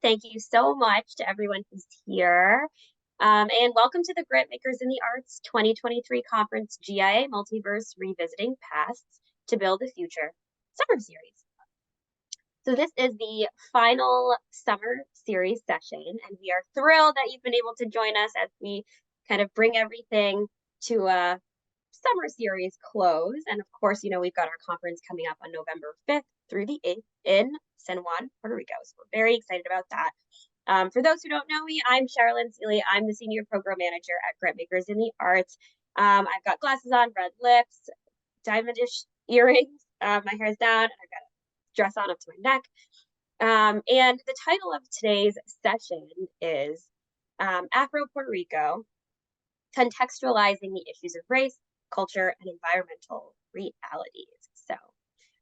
Thank you so much to everyone who's here. And welcome to the Grantmakers in the Arts 2023 Conference GIA Multiverse Revisiting Pasts to Build the Future Summer Series. So this is the final summer series session, and we are thrilled that you've been able to join us as we kind of bring everything to a summer series close. And of course, we've got our conference coming up on November 5th through the 8th in San Juan, Puerto Rico. So we're very excited about that. For those who don't know me, I'm Sherilyn Seeley. I'm the Senior Program Manager at Grantmakers in the Arts. I've got glasses on, red lips, diamondish earrings. My hair's down, and I've got a dress on up to my neck. And the title of today's session is Afro Puerto Rico, Contextualizing the Issues of Race, Culture, and Environmental Realities. So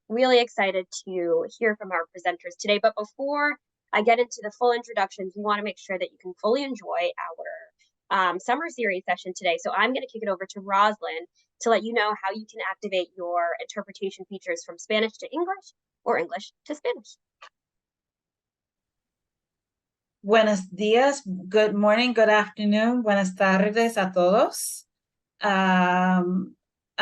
really excited to hear from our presenters today. But before I get into the full introductions, we want to make sure that you can fully enjoy our summer series session today. So I'm going to kick it over to Roslyn to let you know how you can activate your interpretation features from Spanish to English or English to Spanish. Buenos días, good morning, good afternoon, buenas tardes a todos.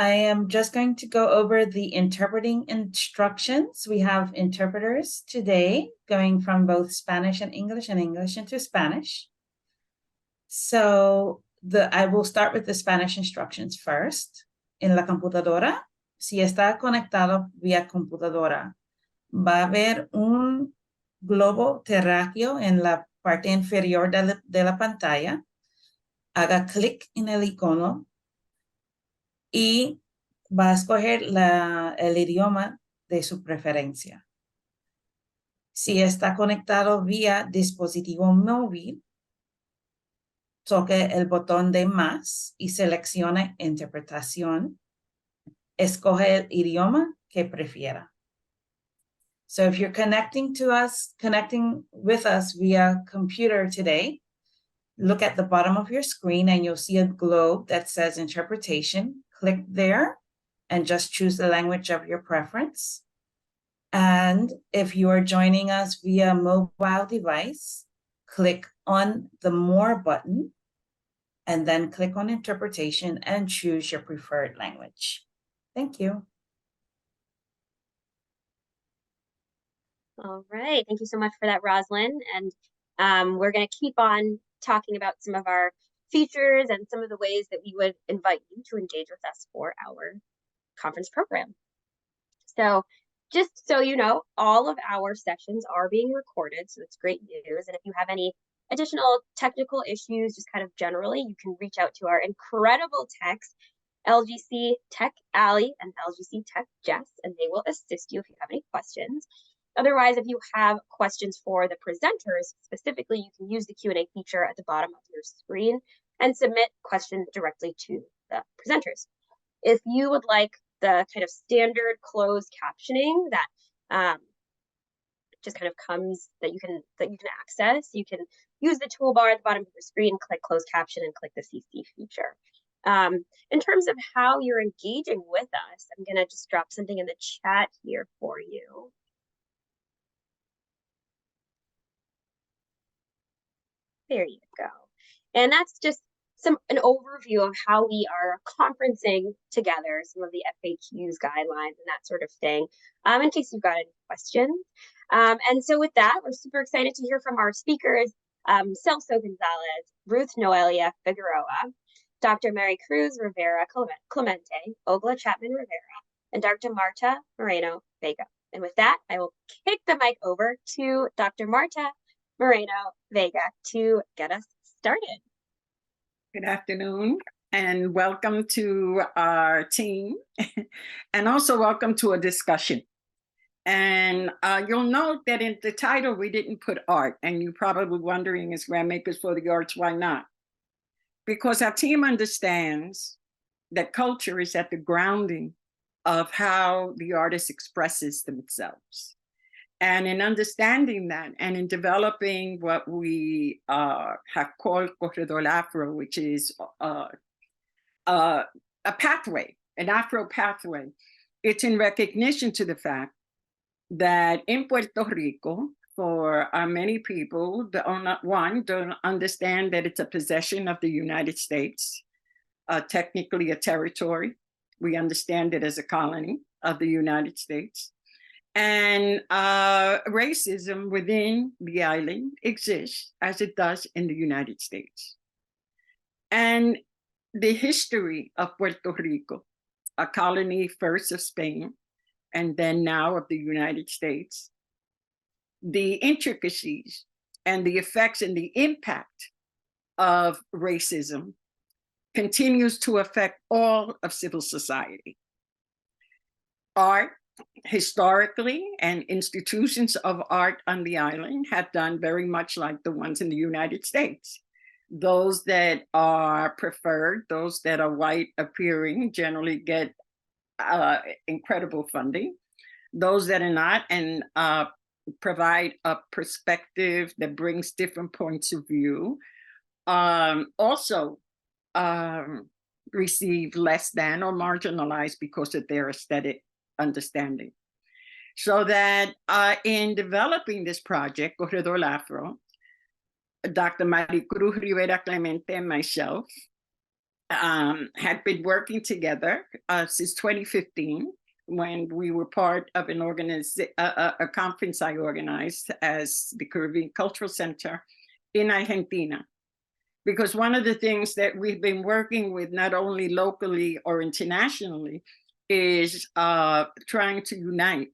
I am just going to go over the interpreting instructions. We have interpreters today going from both Spanish and English into Spanish. So I will start with the Spanish instructions first. En la computadora, si está conectado vía computadora, va a haber un globo terráqueo en la parte inferior de la pantalla. Haga clic en el icono y va a escoger el idioma de su preferencia. Si está conectado vía dispositivo móvil, toque el botón de más y seleccione interpretación. Escoge el idioma que prefiera. So if you're connecting with us via computer today, look at the bottom of your screen and you'll see a globe that says interpretation. Click there and just choose the language of your preference. And if you are joining us via mobile device, click on the More button and then click on interpretation and choose your preferred language. Thank you. All right, thank you so much for that, Roslyn. And we're going to keep on talking about some of our features and some of the ways that we would invite you to engage with us for our conference program. So just so you know, all of our sessions are being recorded, so it's great news. And if you have any additional technical issues, just kind of generally, you can reach out to our incredible techs, LGC Tech Allie and LGC Tech Jess, and they will assist you if you have any questions. Otherwise, if you have questions for the presenters, specifically, you can use the Q&A feature at the bottom of your screen and submit questions directly to the presenters. If you would like the kind of standard closed captioning that just kind of comes that you can access, you can use the toolbar at the bottom of your screen, click closed caption, and click the CC feature. In terms of how you're engaging with us, I'm going to just drop something in the chat here for you. There you go. And that's just an overview of how we are conferencing together, some of the FAQs, guidelines, and that sort of thing, in case you've got any questions. And so with that, we're super excited to hear from our speakers, Celso Gonzalez, Ruth Noelia Figueroa, Dr. Mary Cruz Rivera Clemente, Ogla Chapman Rivera, and Dr. Marta Moreno Vega. And with that, I will kick the mic over to Dr. Marta Moreno Vega to get us started. Good afternoon and welcome to our team and also welcome to a discussion. And you'll note that in the title, we didn't put art, and you're probably wondering, is Grantmakers for the Arts, why not? Because our team understands that culture is at the grounding of how the artist expresses themselves. And in understanding that and in developing what we have called Corredor Afro, which is a pathway, an Afro pathway, it's in recognition to the fact that in Puerto Rico, for many people, don't understand that it's a possession of the United States, technically a territory. We understand it as a colony of the United States. And racism within the island exists as it does in the United States. And the history of Puerto Rico, a colony first of Spain, and then now of the United States, the intricacies and the effects and the impact of racism continues to affect all of civil society. Art, historically, and institutions of art on the island have done very much like the ones in the United States. Those that are preferred, those that are white appearing, generally get incredible funding. Those that are not, and provide a perspective that brings different points of view, also receive less than or marginalized because of their aesthetic understanding. So that in developing this project, Corredor Afro, Dr. Maricruz Rivera Clemente and myself had been working together since 2015, when we were part of an a conference I organized as the Caribbean Cultural Center in Argentina. Because one of the things that we've been working with, not only locally or internationally, is trying to unite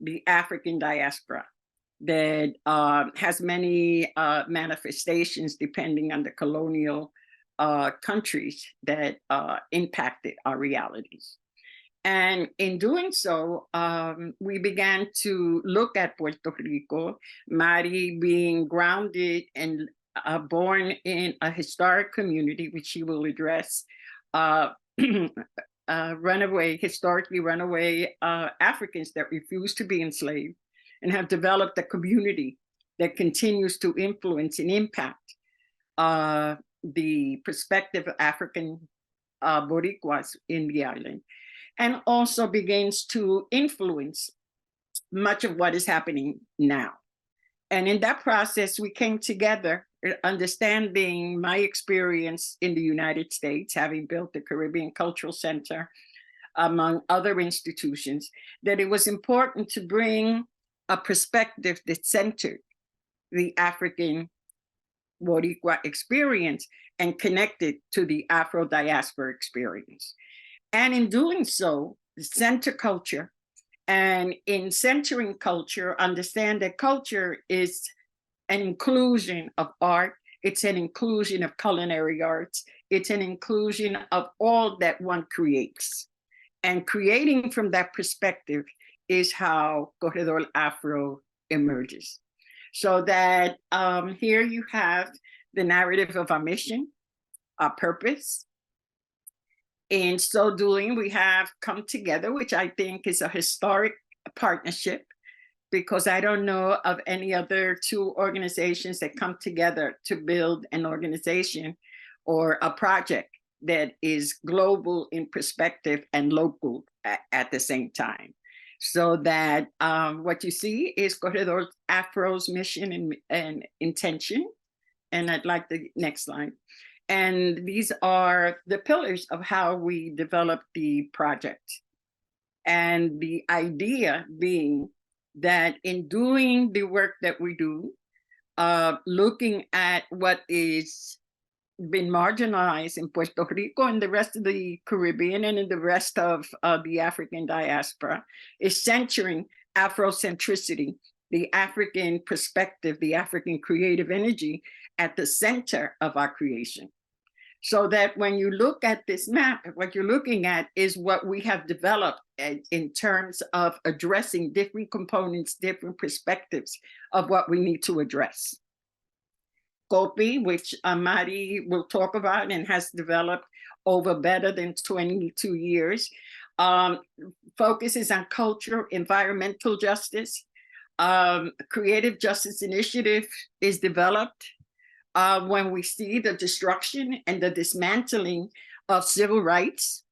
the African diaspora that has many manifestations depending on the colonial countries that impacted our realities. And in doing so, we began to look at Puerto Rico, Mari being grounded and born in a historic community, which she will address, historically runaway Africans that refused to be enslaved and have developed a community that continues to influence and impact the perspective of African Boricuas in the island, and also begins to influence much of what is happening now. And in that process, we came together, understanding my experience in the United States, having built the Caribbean Cultural Center, among other institutions, that it was important to bring a perspective that centered the African Boricua experience and connected to the Afro diaspora experience. And in doing so, center culture, and in centering culture, understand that culture is an inclusion of art, it's an inclusion of culinary arts, it's an inclusion of all that one creates. And creating from that perspective is how Corredor Afro emerges. So that here you have the narrative of our mission, our purpose. In so doing, we have come together, which I think is a historic partnership, because I don't know of any other two organizations that come together to build an organization or a project that is global in perspective and local at the same time. So that what you see is Corredor Afro's mission and intention. And I'd like the next slide. And these are the pillars of how we developed the project. And the idea being that in doing the work that we do, looking at what is been marginalized in Puerto Rico and the rest of the Caribbean and in the rest of the African diaspora, is centering Afrocentricity, the African perspective, the African creative energy at the center of our creation. So that when you look at this map, what you're looking at is what we have developed in terms of addressing different components, different perspectives of what we need to address. COPI, which Mari will talk about and has developed over better than 22 years, focuses on culture, environmental justice. Creative Justice Initiative is developed when we see the destruction and the dismantling of civil rights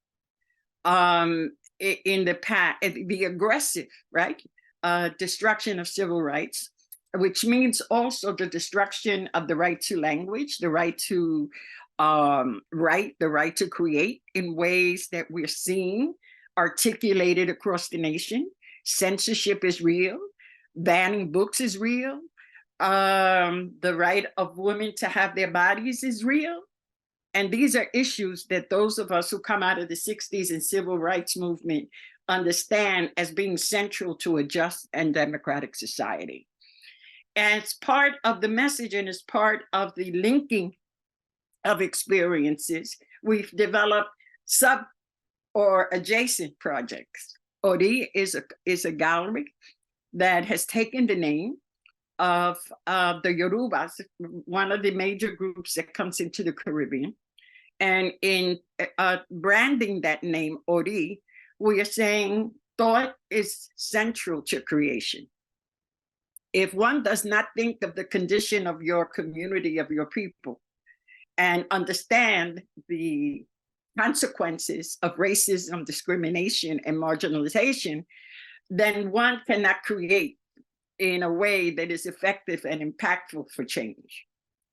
in the past, the aggressive, right, destruction of civil rights which means also the destruction of the right to language, the right to write, the right to create in ways that we're seeing articulated across the nation. Censorship is real. Banning books is real. The right of women to have their bodies is real. And these are issues that those of us who come out of the 60s and civil rights movement understand as being central to a just and democratic society. And it's part of the message, and it's part of the linking of experiences. We've developed sub or adjacent projects. Ori is a gallery that has taken the name of the Yorubas, one of the major groups that comes into the Caribbean. And in branding that name, Ori, we are saying thought is central to creation. If one does not think of the condition of your community, of your people, and understand the consequences of racism, discrimination, and marginalization, then one cannot create in a way that is effective and impactful for change.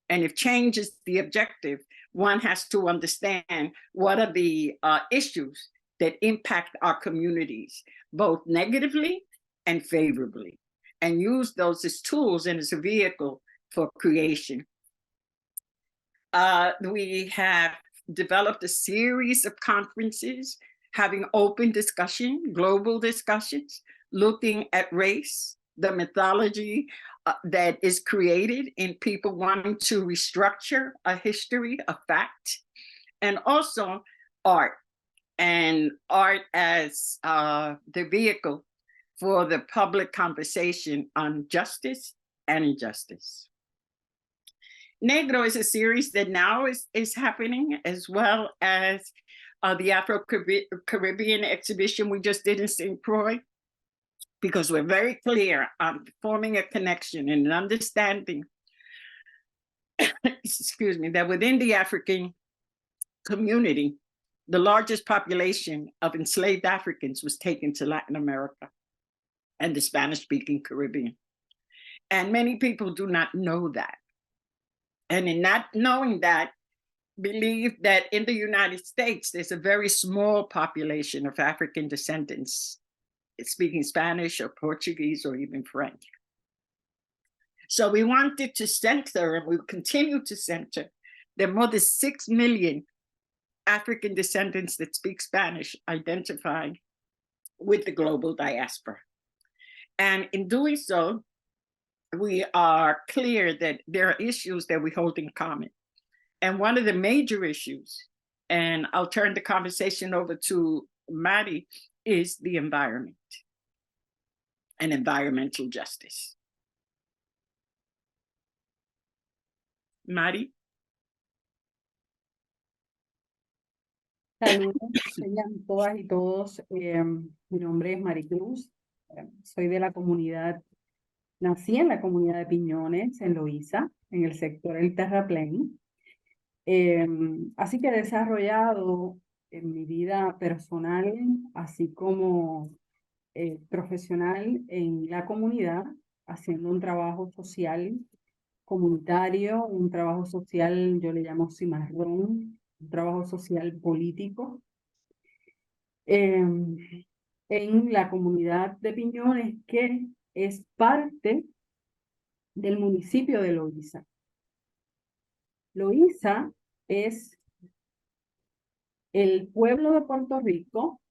And if change is the objective, one has to understand what are the issues that impact our communities, both negatively and favorably, and use those as tools and as a vehicle for creation. We have developed a series of conferences, having open discussion, global discussions, looking at race, the mythology that is created in people wanting to restructure a history, a fact, and also art, and art as the vehicle for the public conversation on justice and injustice. Negro is a series that now is happening, as well as the Afro-Caribbean exhibition we just did in St. Croix, because we're very clear on forming a connection and an understanding, excuse me, that within the African community, the largest population of enslaved Africans was taken to Latin America and the Spanish-speaking Caribbean. And many people do not know that. And in not knowing that, believe that in the United States, there's a very small population of African descendants speaking Spanish or Portuguese or even French. So we wanted to center, and we continue to center, there are more than 6 million African descendants that speak Spanish identified with the global diaspora. And in doing so, we are clear that there are issues that we hold in common. And one of the major issues, and I'll turn the conversation over to Mari, is the environment and environmental justice. Mari. Saludos, sean todas y todos. Mi nombre es Maricruz. Soy de la comunidad, nací en la comunidad de Piñones, en Loíza, en el sector del terraplén. Así que he desarrollado en mi vida personal, así como profesional en la comunidad, haciendo un trabajo social comunitario, un trabajo social, yo le llamo cimarrón, un trabajo social político, en la comunidad de Piñones, que es parte del municipio de Loíza. Loíza es el pueblo de Puerto Rico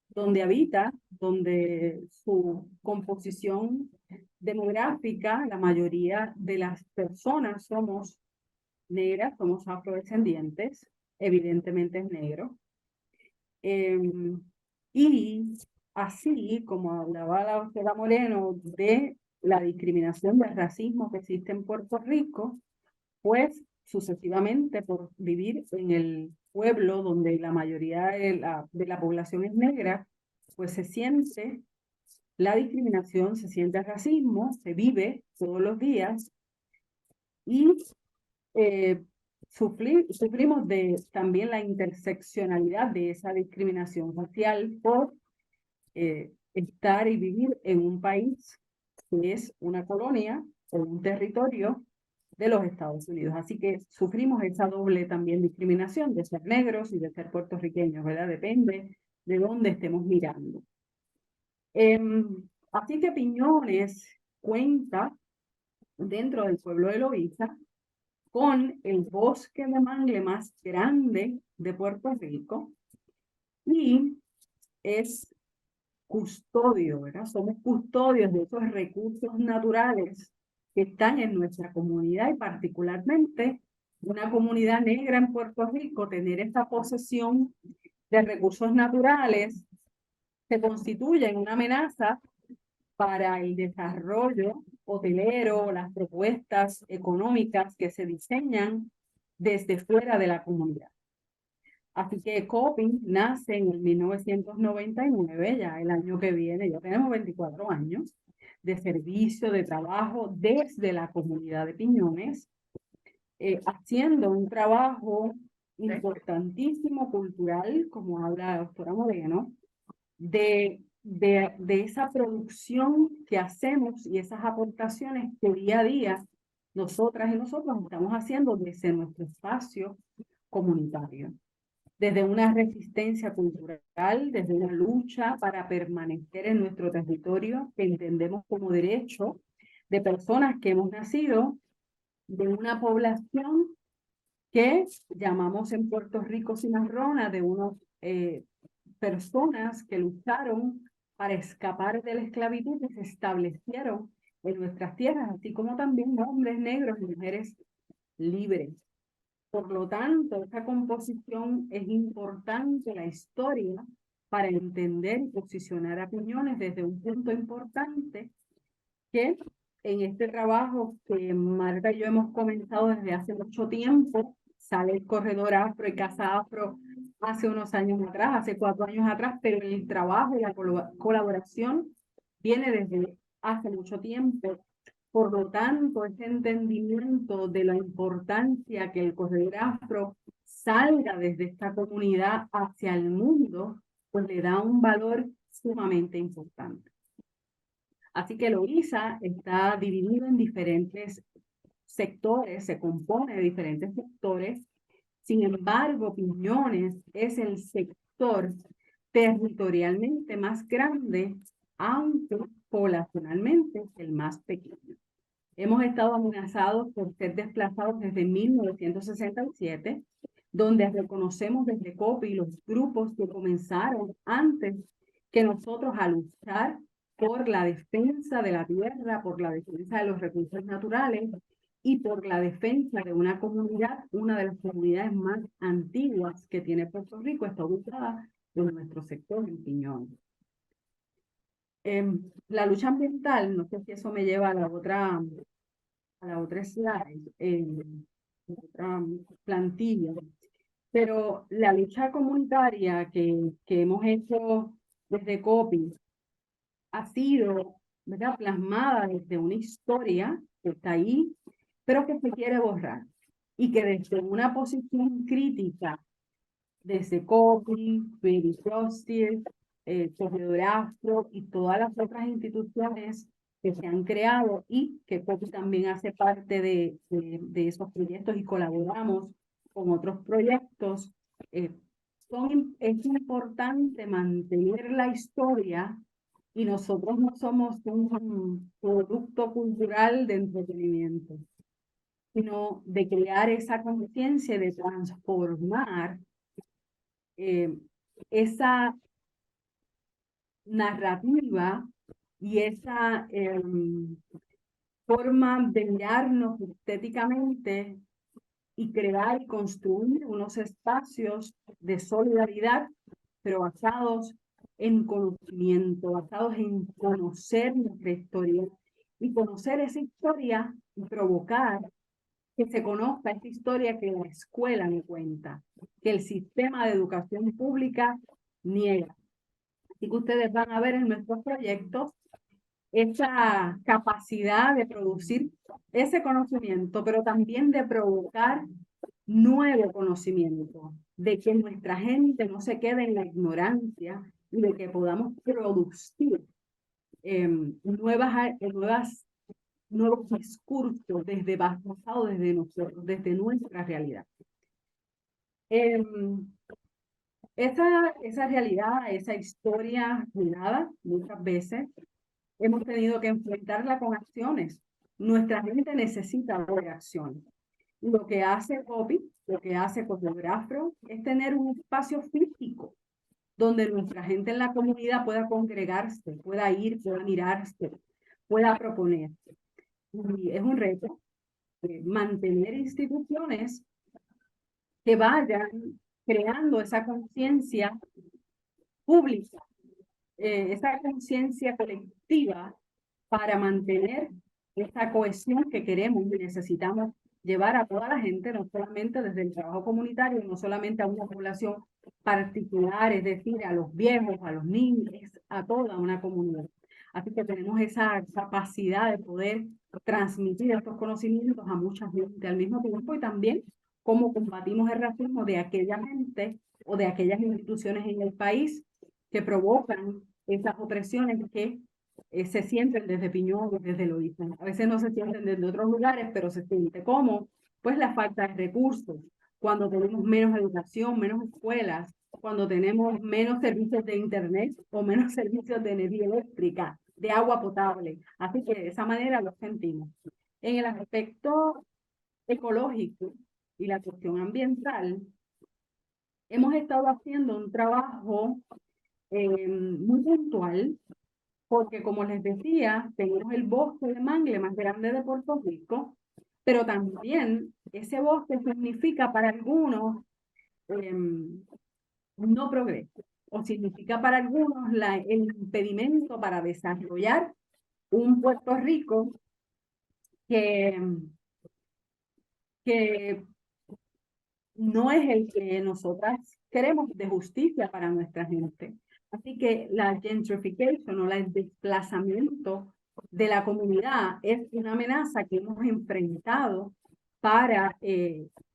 donde habita, donde su composición demográfica, la mayoría de las personas somos negras, somos afrodescendientes, evidentemente es negro. Y así como hablaba la doctora Moreno de la discriminación del racismo que existe en Puerto Rico, pues sucesivamente por vivir en el pueblo donde la mayoría de la población es negra, pues se siente la discriminación, se siente el racismo, se vive todos los días y sufrimos también la interseccionalidad de esa discriminación racial por estar y vivir en un país que es una colonia o un territorio de los Estados Unidos. Así que sufrimos esa doble también discriminación de ser negros y de ser puertorriqueños, ¿verdad? Depende de dónde estemos mirando. Así que Piñones cuenta dentro del pueblo de Loíza con el bosque de mangle más grande de Puerto Rico y es custodio, ¿verdad? Somos custodios de esos recursos naturales que están en nuestra comunidad y particularmente una comunidad negra en Puerto Rico, tener esta posesión de recursos naturales se constituye en una amenaza para el desarrollo hotelero, las propuestas económicas que se diseñan desde fuera de la comunidad. Así que COPI nace en el 1999, ya el año que viene, ya tenemos 24 años de servicio, de trabajo desde la comunidad de Piñones, haciendo un trabajo importantísimo cultural, como habla la doctora Moreno, de esa producción que hacemos y esas aportaciones que día a día nosotras y nosotros estamos haciendo desde nuestro espacio comunitario. Desde una resistencia cultural, desde una lucha para permanecer en nuestro territorio que entendemos como derecho de personas que hemos nacido de una población que llamamos en Puerto Rico cimarrona, de unos personas que lucharon para escapar de la esclavitud y se establecieron en nuestras tierras, así como también hombres negros y mujeres libres. Por lo tanto, esta composición es importante, la historia, para entender y posicionar a Piñones desde un punto importante que en este trabajo que Marta y yo hemos comenzado desde hace mucho tiempo, sale el corredor afro y casa afro hace unos años atrás, hace 4 años atrás, pero el trabajo y la colaboración viene desde hace mucho tiempo. Por lo tanto, ese entendimiento de la importancia que el corredor afro salga desde esta comunidad hacia el mundo, pues le da un valor sumamente importante. Así que Loíza está dividido en diferentes sectores, se compone de diferentes sectores. Sin embargo, Piñones es el sector territorialmente más grande, aunque poblacionalmente el más pequeño. Hemos estado amenazados por ser desplazados desde 1967, donde reconocemos desde COPI los grupos que comenzaron antes que nosotros a luchar por la defensa de la tierra, por la defensa de los recursos naturales y por la defensa de una comunidad, una de las comunidades más antiguas que tiene Puerto Rico, está ubicada en nuestro sector en Piñón. La lucha ambiental, no sé si eso me lleva a la otra slide, otra plantilla, pero la lucha comunitaria que hemos hecho desde COPI ha sido, ¿verdad?, plasmada desde una historia que está ahí, pero que se quiere borrar y que desde una posición crítica, desde COPI, Baby Justice, Corredor Afro y todas las otras instituciones que se han creado y que COPI también hace parte de esos proyectos y colaboramos con otros proyectos, es importante mantener la historia y nosotros no somos un producto cultural de entretenimiento, sino de crear esa conciencia, de transformar esa narrativa y esa forma de mirarnos estéticamente y crear y construir unos espacios de solidaridad, pero basados en conocimiento, basados en conocer nuestra historia y conocer esa historia y provocar que se conozca esa historia que la escuela me cuenta, que el sistema de educación pública niega. Así que ustedes van a ver en nuestros proyectos esa capacidad de producir ese conocimiento, pero también de provocar nuevo conocimiento, de que nuestra gente no se quede en la ignorancia y de que podamos producir nuevos discursos basados desde nosotros, desde nuestra realidad. Esa realidad, esa historia mirada, muchas veces hemos tenido que enfrentarla con acciones. Nuestra gente necesita ver acciones. Lo que hace Copy, lo que hace Afro, es tener un espacio físico donde nuestra gente en la comunidad pueda congregarse, pueda ir, pueda mirarse, pueda proponer. Y es un reto mantener instituciones que vayan creando esa conciencia pública, esa conciencia colectiva para mantener esa cohesión que queremos y necesitamos llevar a toda la gente, no solamente desde el trabajo comunitario, no solamente a una población particular, es decir, a los viejos, a los niños, a toda una comunidad. Así que tenemos esa capacidad de poder transmitir estos conocimientos a mucha gente al mismo tiempo y también cómo combatimos el racismo de aquella gente o de aquellas instituciones en el país que provocan esas opresiones que se sienten desde Piñón, desde Loíza. A veces no se sienten desde otros lugares, pero se siente como pues la falta de recursos, cuando tenemos menos educación, menos escuelas, cuando tenemos menos servicios de internet o menos servicios de energía eléctrica, de agua potable. Así que de esa manera lo sentimos. En el aspecto ecológico y la cuestión ambiental, hemos estado haciendo un trabajo muy puntual, porque como les decía, tenemos el bosque de mangle más grande de Puerto Rico, pero también ese bosque significa para algunos no progreso, o significa para algunos el impedimento para desarrollar un Puerto Rico que no es el que nosotras queremos, de justicia para nuestra gente. Así que la gentrification o el desplazamiento de la comunidad es una amenaza que hemos enfrentado para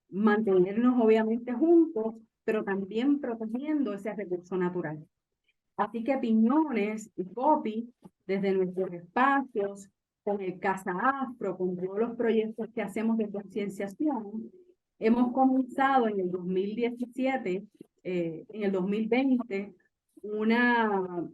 mantenernos obviamente juntos, pero también protegiendo ese recurso natural. Así que Piñones y Copy, desde nuestros espacios, con el Casa Afro, con todos los proyectos que hacemos de concienciación, hemos comenzado en el 2017, en el 2020, una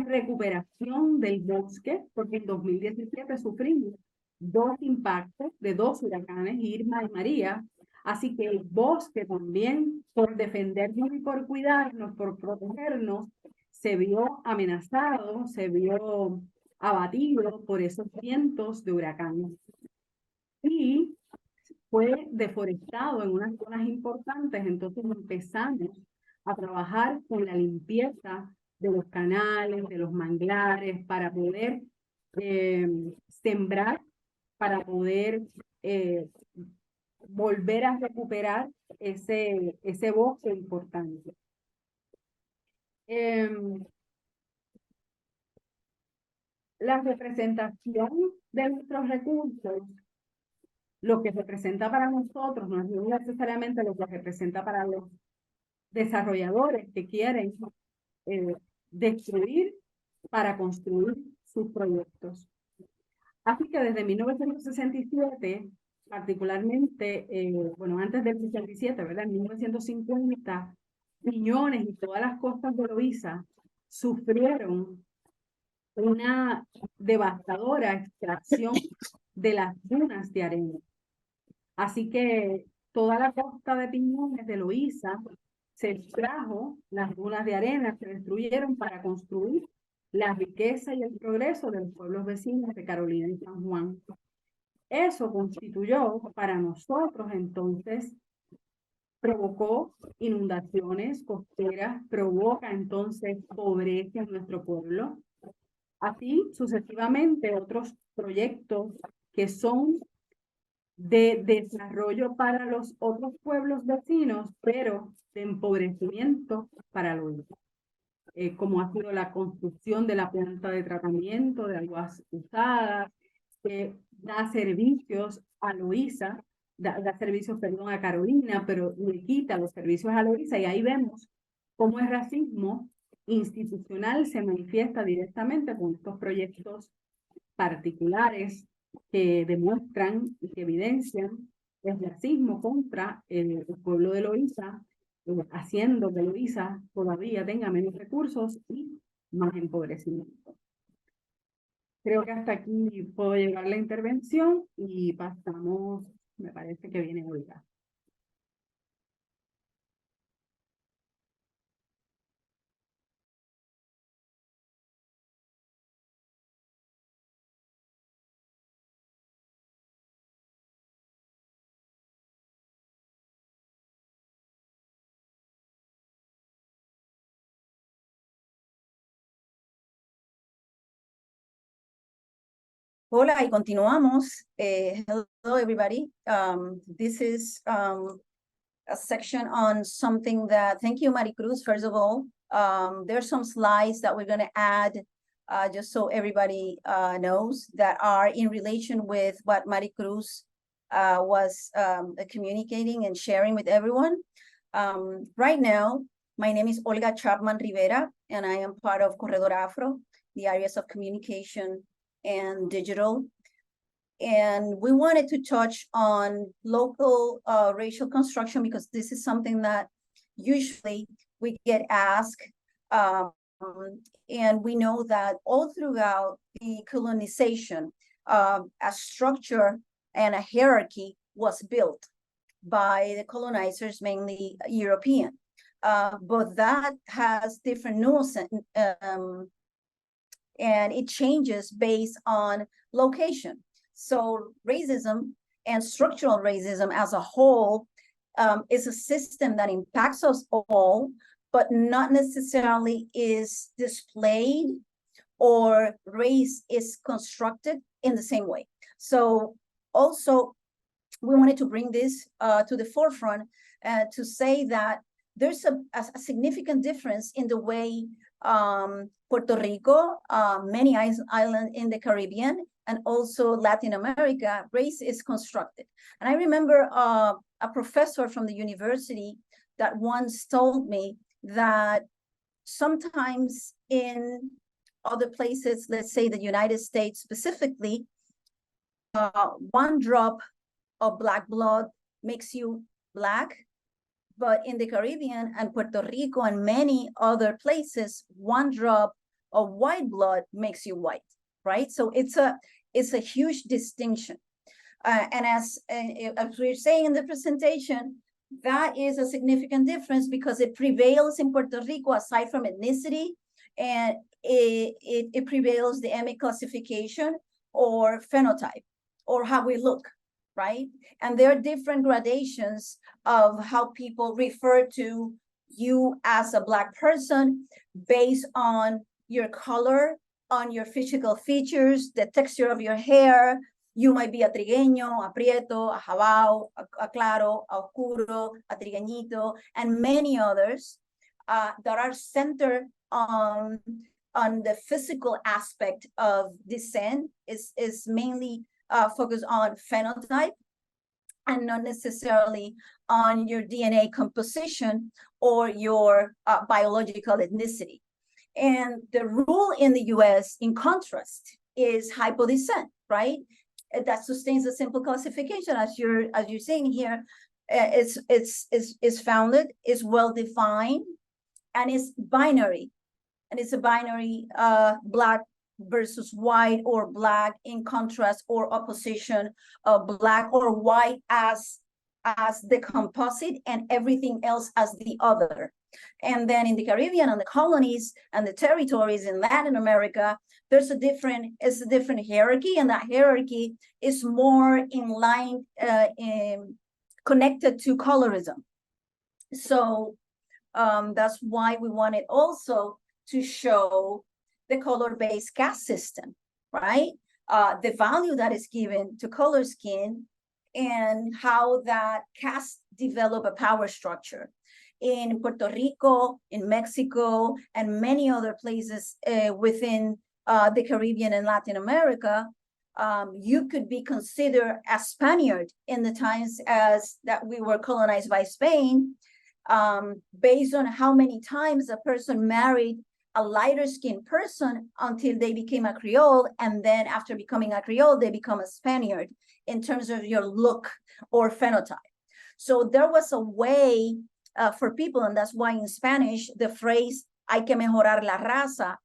recuperación del bosque, porque en 2017 sufrimos 2 impactos de 2 huracanes, Irma y María. Así que el bosque también, por defendernos y por cuidarnos, por protegernos, se vio amenazado, se vio abatido por esos vientos de huracanes. Y fue deforestado en unas zonas importantes, entonces empezamos a trabajar con la limpieza de los canales, de los manglares, para poder sembrar, para poder volver a recuperar ese bosque importante. La representación de nuestros recursos, lo que representa para nosotros, no es necesariamente lo que representa para los desarrolladores que quieren destruir para construir sus proyectos. Así que desde 1967, particularmente, bueno, antes del 67, ¿verdad? En 1950, Piñones y todas las costas de Loíza sufrieron una devastadora extracción de las dunas de arena. Así que toda la costa de Piñones de Loíza se extrajo, las dunas de arena se destruyeron para construir la riqueza y el progreso de los pueblos vecinos de Carolina y San Juan. Eso constituyó para nosotros entonces, provocó inundaciones costeras, provoca entonces pobreza en nuestro pueblo. Así sucesivamente otros proyectos que son de desarrollo para los otros pueblos vecinos, pero de empobrecimiento para los como ha sido la construcción de la planta de tratamiento de aguas usadas, que da servicios a Loíza, da servicios, perdón, a Carolina, pero le quita los servicios a Loíza, y ahí vemos cómo el racismo institucional se manifiesta directamente con estos proyectos particulares que demuestran y que evidencian el racismo contra el pueblo de Loíza, haciendo que Loíza todavía tenga menos recursos y más empobrecimiento. Creo que hasta aquí puedo llevar la intervención y pasamos, me parece que viene Olga. Hola, y continuamos. Hello, everybody. This is a section on something that, thank you, Maricruz, first of all. There's some slides that we're going to add just so everybody knows that are in relation with what Maricruz was communicating and sharing with everyone. Right now, my name is Olga Chapman Rivera, and I am part of Corredor Afro, the areas of communication and digital. And we wanted to touch on local racial construction because this is something that usually we get asked. And we know that all throughout the colonization, a structure and a hierarchy was built by the colonizers, mainly European. But that has different nuances. And it changes based on location. So racism and structural racism as a whole is a system that impacts us all, but not necessarily is displayed or race is constructed in the same way. So also, we wanted to bring this to the forefront to say that there's a significant difference in the way Puerto Rico, many islands in the Caribbean, and also Latin America, race is constructed. And I remember a professor from the university that once told me that sometimes in other places, let's say the United States specifically, one drop of Black blood makes you Black, but in the Caribbean and Puerto Rico and many other places, one drop of white blood makes you white, right? So it's a huge distinction. And as we're saying in the presentation, that is a significant difference because it prevails in Puerto Rico aside from ethnicity, and it prevails the ethnic classification or phenotype or how we look, right? And there are different gradations of how people refer to you as a Black person based on your color, on your physical features, the texture of your hair. You might be a trigueño, a prieto, a jabao, a claro, a oscuro, a trigueñito, and many others that are centered on the physical aspect of descent is mainly focused on phenotype and not necessarily on your DNA composition or your biological ethnicity. And the rule in the US, in contrast, is hypodescent, right? That sustains a simple classification, as you're seeing here. It's founded, is well defined, and is binary. And it's a binary Black versus white, or Black in contrast or opposition of Black or white as the composite and everything else as the other. And then in the Caribbean and the colonies and the territories in Latin America, it's a different hierarchy, and that hierarchy is more in line, connected to colorism. So that's why we wanted also to show the color-based caste system, right? The value that is given to color skin and how that caste develop a power structure. In Puerto Rico, in Mexico, and many other places within the Caribbean and Latin America, you could be considered a Spaniard in the times as that we were colonized by Spain, based on how many times a person married a lighter skinned person until they became a Creole. And then after becoming a Creole, they become a Spaniard in terms of your look or phenotype. So there was a way for people, and that's why in Spanish, the phrase, hay que mejorar la raza,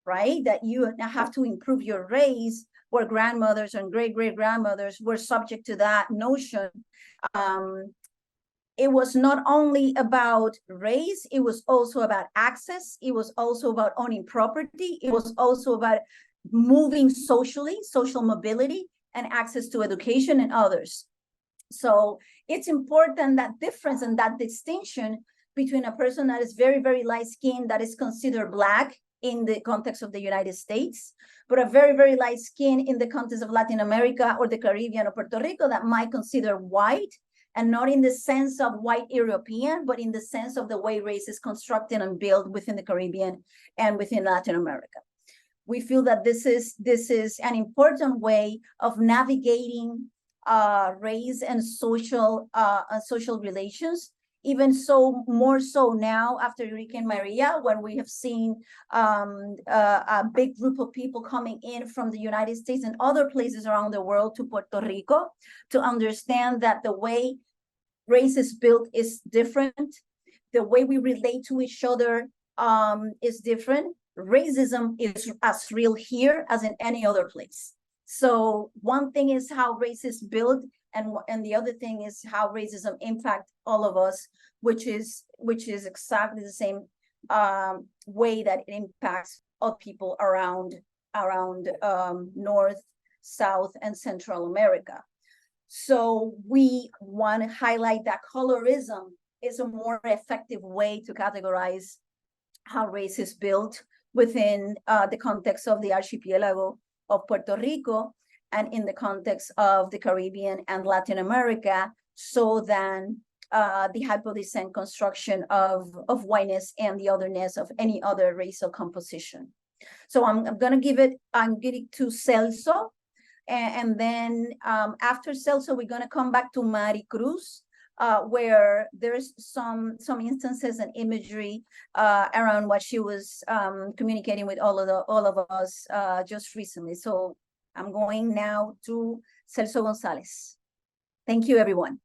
right? That you have to improve your race, where grandmothers and great-great-grandmothers were subject to that notion. It was not only about race, it was also about access. It was also about owning property. It was also about moving socially, social mobility, and access to education and others. So it's important that difference and that distinction between a person that is very, very light skinned, that is considered Black in the context of the United States, but a very, very light skin in the context of Latin America or the Caribbean or Puerto Rico that might consider white, and not in the sense of white European, but in the sense of the way race is constructed and built within the Caribbean and within Latin America. We feel that this is an important way of navigating race and social relations. Even so, more so now after Hurricane Maria, when we have seen a big group of people coming in from the United States and other places around the world to Puerto Rico to understand that the way race is built is different. The way we relate to each other is different. Racism is as real here as in any other place. So one thing is how race is built, and the other thing is how racism impacts all of us, which is exactly the same way that it impacts all people around North, South, and Central America. So we want to highlight that colorism is a more effective way to categorize how race is built within the context of the archipelago of Puerto Rico and in the context of the Caribbean and Latin America, so than the hypodescent construction of whiteness and the otherness of any other racial composition. So I'm going to getting to Celso. And then after Celso, we're going to come back to Maricruz, where there's some instances and imagery around what she was communicating with all of us just recently. So I'm going now to Celso Gonzalez. Thank you, everyone.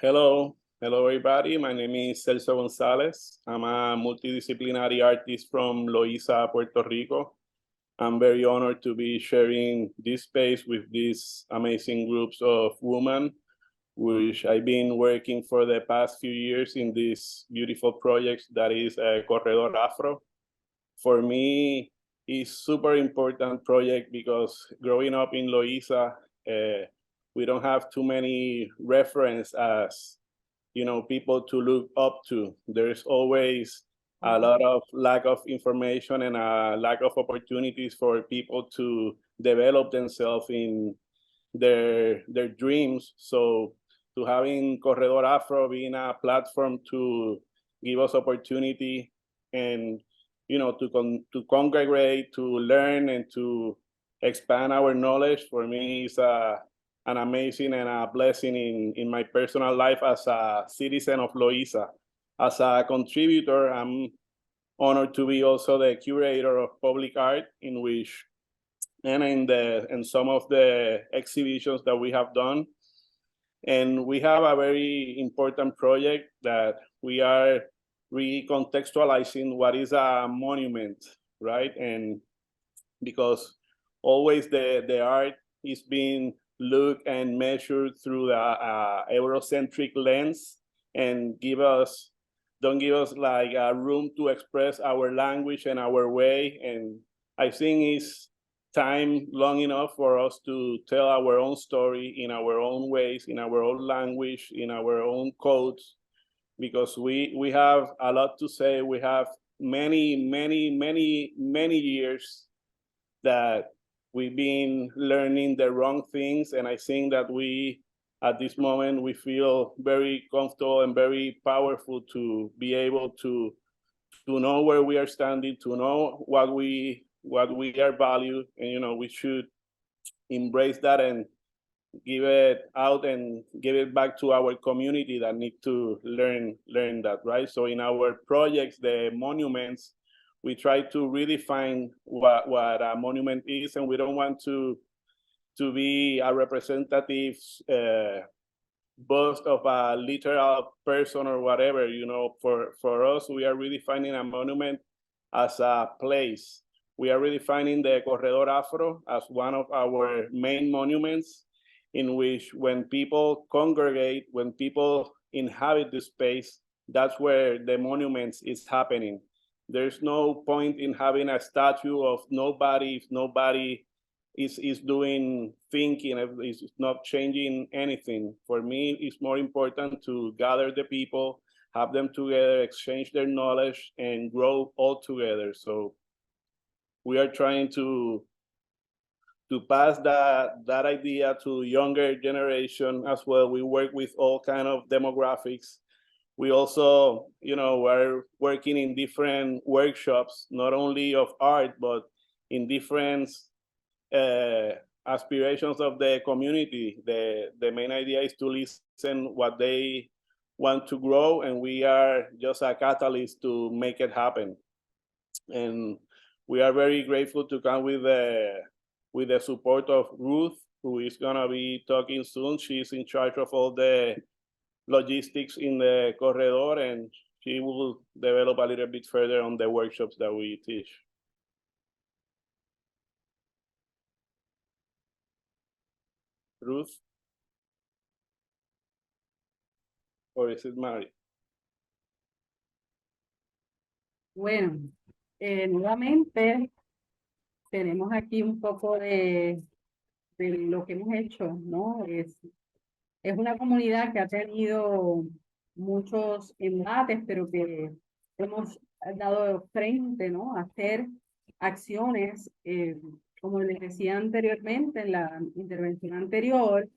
Hello, everybody. My name is Celso Gonzalez. I'm a multidisciplinary artist from Loíza, Puerto Rico. I'm very honored to be sharing this space with these amazing groups of women, which I've been working for the past few years in this beautiful project that is Corredor Afro. For me, it's super important project because growing up in Loíza, we don't have too many reference as, people to look up to. There's always a lot of lack of information and a lack of opportunities for people to develop themselves in their dreams. So to having Corredor Afro being a platform to give us opportunity and to congregate, to learn, and to expand our knowledge, for me is an amazing and a blessing in my personal life as a citizen of Loíza. As a contributor, I'm honored to be also the curator of public art, in some of the exhibitions that we have done. And we have a very important project that we are recontextualizing what is a monument, right? And because always the art is being looked and measured through the Eurocentric lens, and don't give us like a room to express our language and our way. And I think it's time long enough for us to tell our own story in our own ways, in our own language, in our own codes, because we have a lot to say. We have many years that we've been learning the wrong things. And I think that at this moment, we feel very comfortable and very powerful to be able to know where we are standing, to know what we are valued, and we should embrace that and give it out and give it back to our community that need to learn that, right? So in our projects, the monuments, we try to really find what a monument is, and we don't want to be a representative bust of a literal person or whatever. You know, for us, we are really finding a monument as a place. We are really finding the Corredor Afro as one of our main monuments, in which when people congregate, when people inhabit the space, that's where the monuments is happening. There's no point in having a statue of nobody if nobody is doing thinking, is not changing anything. For me, it's more important to gather the people, have them together, exchange their knowledge, and grow all together. So we are trying to pass that idea to younger generation as well. We work with all kind of demographics. We also, you know, are working in different workshops, not only of art, but in different aspirations of the community. The main idea is to listen what they want to grow, and we are just a catalyst to make it happen. And we are very grateful to come with the support of Ruth, who is gonna be talking soon. She's in charge of all the logistics in the corredor, and she will develop a little bit further on the workshops that we teach. Ruth? Or is it Mary? Bueno, nuevamente tenemos aquí un poco de lo que hemos hecho, ¿no? Es una comunidad que ha tenido muchos embates, pero que hemos dado frente, ¿no? A hacer acciones, como les decía anteriormente en la intervención anterior,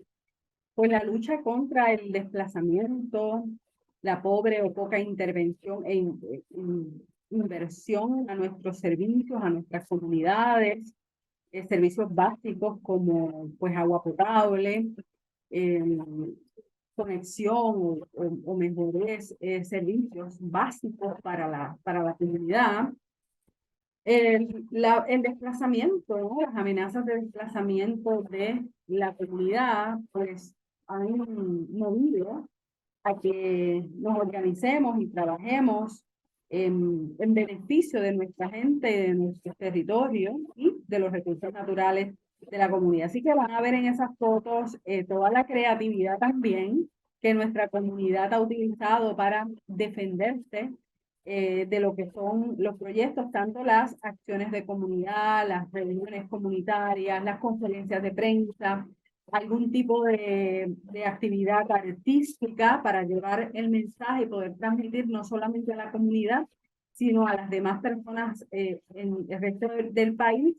pues la lucha contra el desplazamiento, la pobre o poca intervención e inversión a nuestros servicios, a nuestras comunidades, servicios básicos como pues agua potable, conexión o mejores servicios básicos para la comunidad. El desplazamiento, ¿no? Las amenazas de desplazamiento de la comunidad, pues han movido a que nos organicemos y trabajemos en beneficio de nuestra gente, de nuestro territorio y de los recursos naturales de la comunidad. Así que van a ver en esas fotos toda la creatividad también que nuestra comunidad ha utilizado para defenderse de lo que son los proyectos, tanto las acciones de comunidad, las reuniones comunitarias, las conferencias de prensa, algún tipo de actividad artística para llevar el mensaje y poder transmitir no solamente a la comunidad, sino a las demás personas en el resto del país,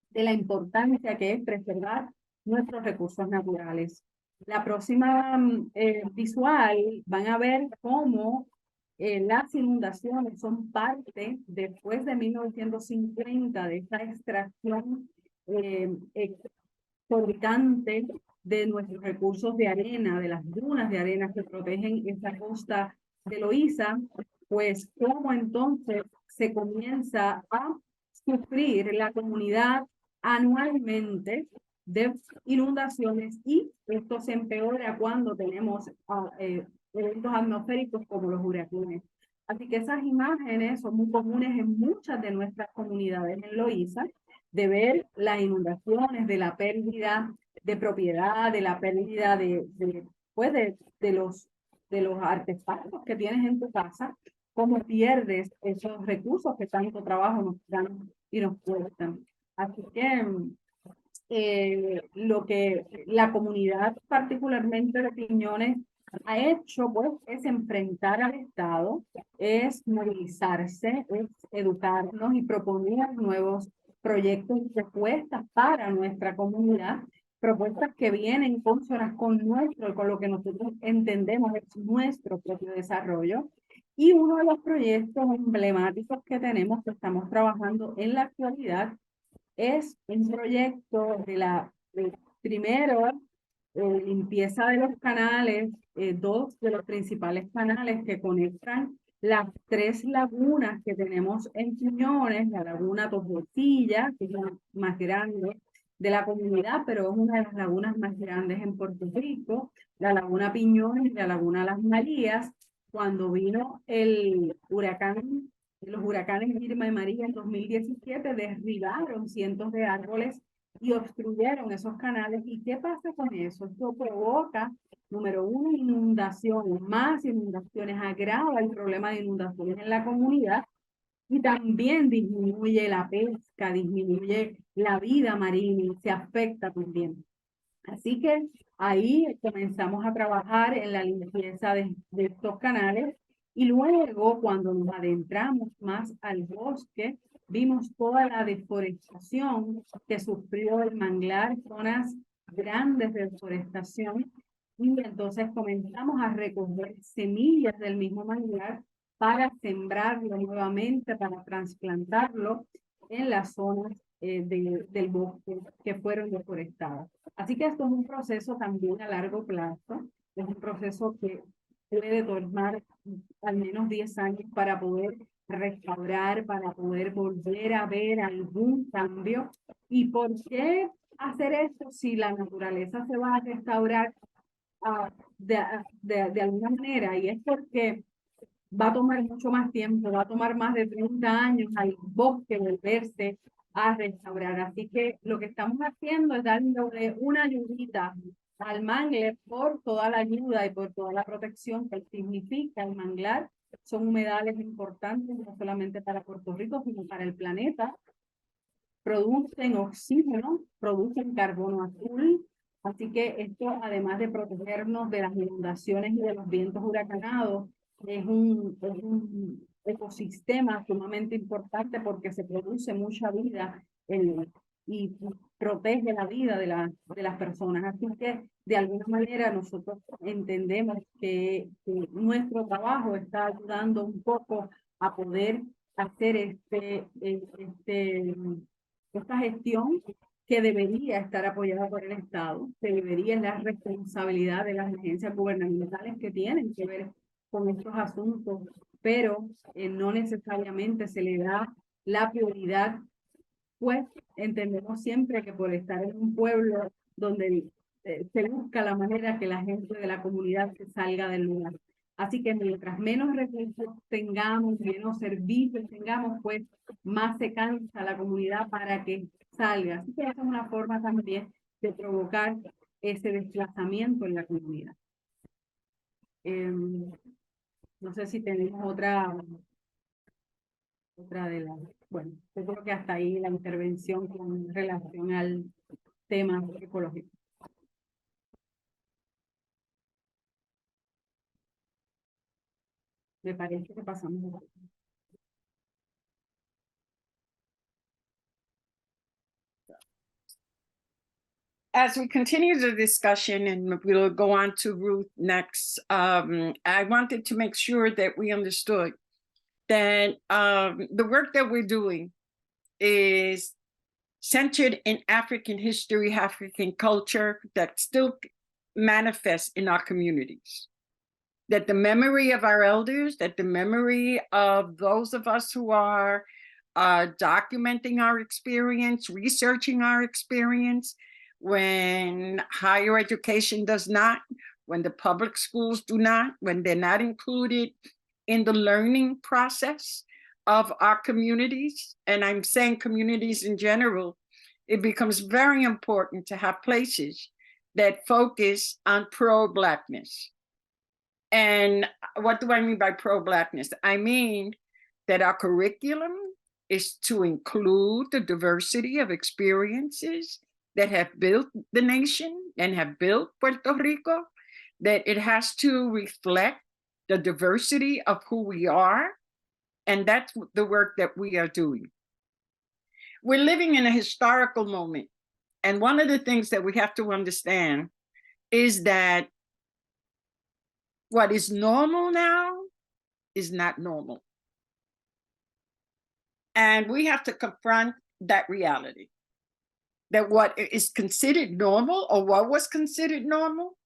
de la importancia que es preservar nuestros recursos naturales. La próxima visual van a ver cómo las inundaciones son parte, después de 1950, de esta extracción exorbitante de nuestros recursos de arena, de las dunas de arena que protegen esta costa de Loíza, pues cómo entonces se comienza a sufrir la comunidad anualmente de inundaciones, y esto se empeora cuando tenemos eventos atmosféricos como los huracanes. Así que esas imágenes son muy comunes en muchas de nuestras comunidades en Loíza, de ver las inundaciones, de la pérdida de propiedad, de la pérdida de los artefactos que tienes en tu casa, cómo pierdes esos recursos que tanto trabajo nos dan y nos cuestan. Así que lo que la comunidad, particularmente de Piñones, ha hecho, pues, es enfrentar al Estado, es movilizarse, es educarnos y proponer nuevos proyectos y propuestas para nuestra comunidad, propuestas que vienen consonas con lo que nosotros entendemos es nuestro propio desarrollo. Y uno de los proyectos emblemáticos que tenemos, que estamos trabajando en la actualidad, es un proyecto primero limpieza de los canales, dos de los principales canales que conectan las tres lagunas que tenemos en Quiñones, la laguna Torrecilla, que es la más grande de la comunidad, pero es una de las lagunas más grandes en Puerto Rico, la laguna Piñones y la laguna Las Marías. Cuando vino el huracán, los huracanes Irma y María en 2017, derribaron cientos de árboles y obstruyeron esos canales. ¿Y qué pasa con eso? Esto provoca, número uno, inundaciones, más inundaciones, agrava el problema de inundaciones en la comunidad y también disminuye la pesca, disminuye la vida marina y se afecta también. Así que ahí comenzamos a trabajar en la limpieza de estos canales y luego cuando nos adentramos más al bosque, vimos toda la deforestación que sufrió el manglar, zonas grandes de deforestación, y entonces comenzamos a recoger semillas del mismo manglar para sembrarlo nuevamente, para trasplantarlo en las zonas del bosque que fueron deforestadas. Así que esto es un proceso también a largo plazo, es un proceso que puede tomar al menos 10 años para poder restaurar, para poder volver a ver algún cambio. ¿Y por qué hacer esto si la naturaleza se va a restaurar de alguna manera? Y es porque va a tomar mucho más tiempo, va a tomar más de 30 años al bosque volverse a restaurar. Así que lo que estamos haciendo es darle una ayudita al manglar por toda la ayuda y por toda la protección que significa el manglar. Son humedales importantes, no solamente para Puerto Rico, sino para el planeta. Producen oxígeno, producen carbono azul. Así que esto, además de protegernos de las inundaciones y de los vientos huracanados, es un ecosistema sumamente importante porque se produce mucha vida y protege la vida de las personas. Así que, de alguna manera, nosotros entendemos que nuestro trabajo está ayudando un poco a poder hacer esta gestión que debería estar apoyada por el Estado, que debería ser la responsabilidad de las agencias gubernamentales que tienen que ver con estos asuntos, pero no necesariamente se le da la prioridad, pues entendemos siempre que por estar en un pueblo donde se busca la manera que la gente de la comunidad se salga del lugar. Así que mientras menos recursos tengamos, menos servicios tengamos, pues más se cansa la comunidad para que salga. Así que esa es una forma también de provocar ese desplazamiento en la comunidad. No sé si tenemos otra de las... Bueno, yo creo que hasta ahí la intervención con relación al tema ecológico. Me parece que pasamos. As we continue the discussion, and we'll go on to Ruth next, I wanted to make sure that we understood that the work that we're doing is centered in African history, African culture that still manifests in our communities. That the memory of our elders, that the memory of those of us who are documenting our experience, researching our experience, when higher education does not, when the public schools do not, when they're not included in the learning process of our communities, and I'm saying communities in general, it becomes very important to have places that focus on pro-Blackness. And what do I mean by pro-Blackness? I mean that our curriculum is to include the diversity of experiences that have built the nation and have built Puerto Rico, that it has to reflect the diversity of who we are, and that's the work that we are doing. We're living in a historical moment, and one of the things that we have to understand is that what is normal now is not normal. And we have to confront that reality. that what is considered normal or what was considered normal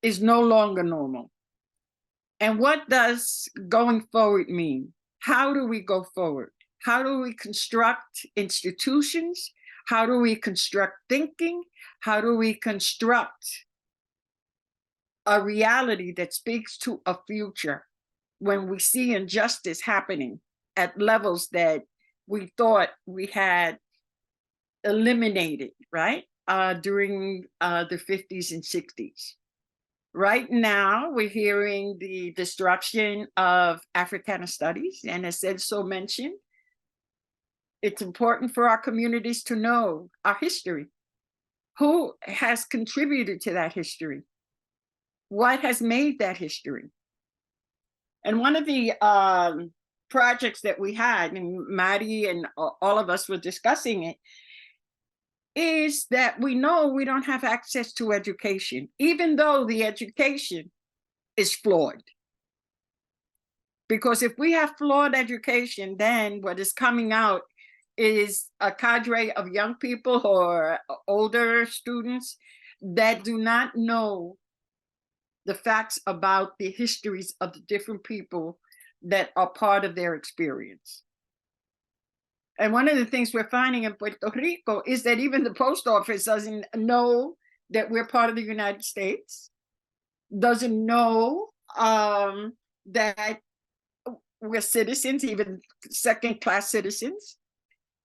is no longer normal. And what does going forward mean? How do we go forward? How do we construct institutions? How do we construct thinking? How do we construct a reality that speaks to a future when we see injustice happening at levels that we thought we had eliminated, right? During the 50s and 60s. Right now, we're hearing the destruction of Africana studies, and as Celso mentioned, it's important for our communities to know our history. Who has contributed to that history? What has made that history? And one of the projects that we had, and Maddie and all of us were discussing it, is that we know we don't have access to education, even though the education is flawed. Because if we have flawed education, then what is coming out is a cadre of young people or older students that do not know the facts about the histories of the different people that are part of their experience. And one of the things we're finding in Puerto Rico is that even the post office doesn't know that we're part of the United States, doesn't know that we're citizens, even second-class citizens.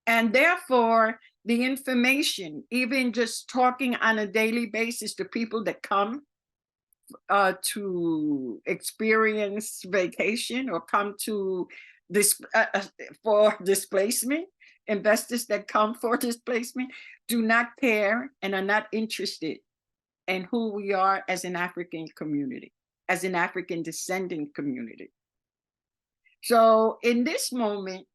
And therefore, the information, even just talking on a daily basis to people that come to experience vacation or come to this for displacement, investors that come for displacement do not care and are not interested in who we are as an African community, as an African descendant community. So in this moment,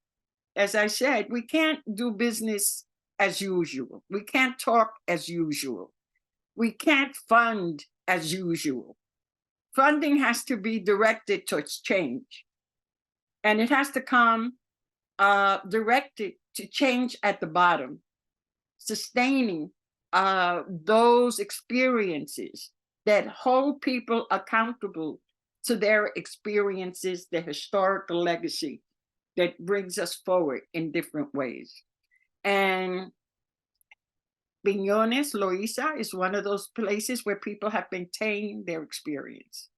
as I said, we can't do business as usual. We can't talk as usual. We can't fund as usual. Funding has to be directed towards change. And it has to come directed to change at the bottom, sustaining those experiences that hold people accountable to their experiences, the historical legacy that brings us forward in different ways. And Piñones, Loíza is one of those places where people have maintained their experience,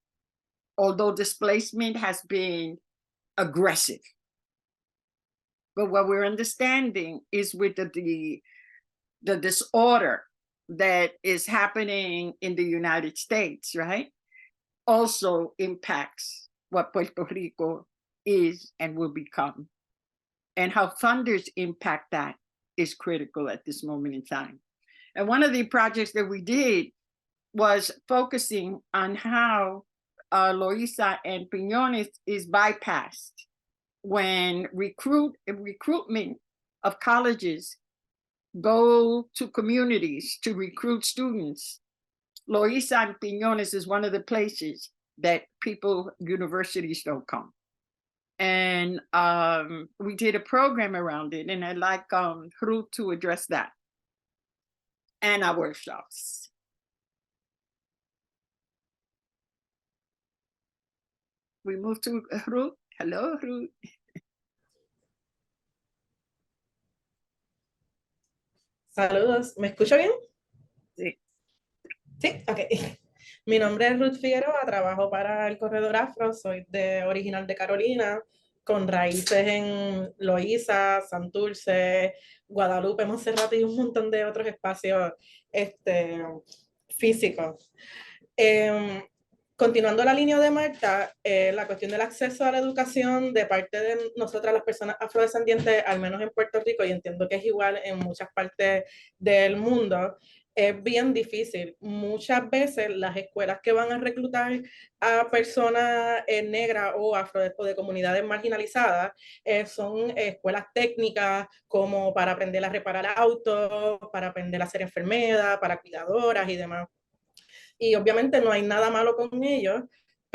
although displacement has been aggressive. But what we're understanding is with the disorder that is happening in the United States, right, also impacts what Puerto Rico is and will become. And how funders impact that is critical at this moment in time. And one of the projects that we did was focusing on how Loíza and Piñones is bypassed when recruitment of colleges go to communities to recruit students. Loíza and Piñones is one of the places that universities don't come. And we did a program around it, and I'd like Ruth to address that and our workshops. We move to Ruth. Hello, Ruth. Saludos, ¿me escucho bien? Sí. Sí, ok. Mi nombre es Ruth Figueroa, trabajo para el Corredor Afro, soy original de Carolina, con raíces en Loíza, Santurce, Guadalupe, Monserrate y un montón de otros espacios físicos. Continuando la línea de Marta, la cuestión del acceso a la educación de parte de nosotras, las personas afrodescendientes, al menos en Puerto Rico, y entiendo que es igual en muchas partes del mundo, es bien difícil. Muchas veces las escuelas que van a reclutar a personas negras o afro o de comunidades marginalizadas son escuelas técnicas como para aprender a reparar autos, para aprender a ser enfermera, para cuidadoras y demás. Y obviamente no hay nada malo con ellos,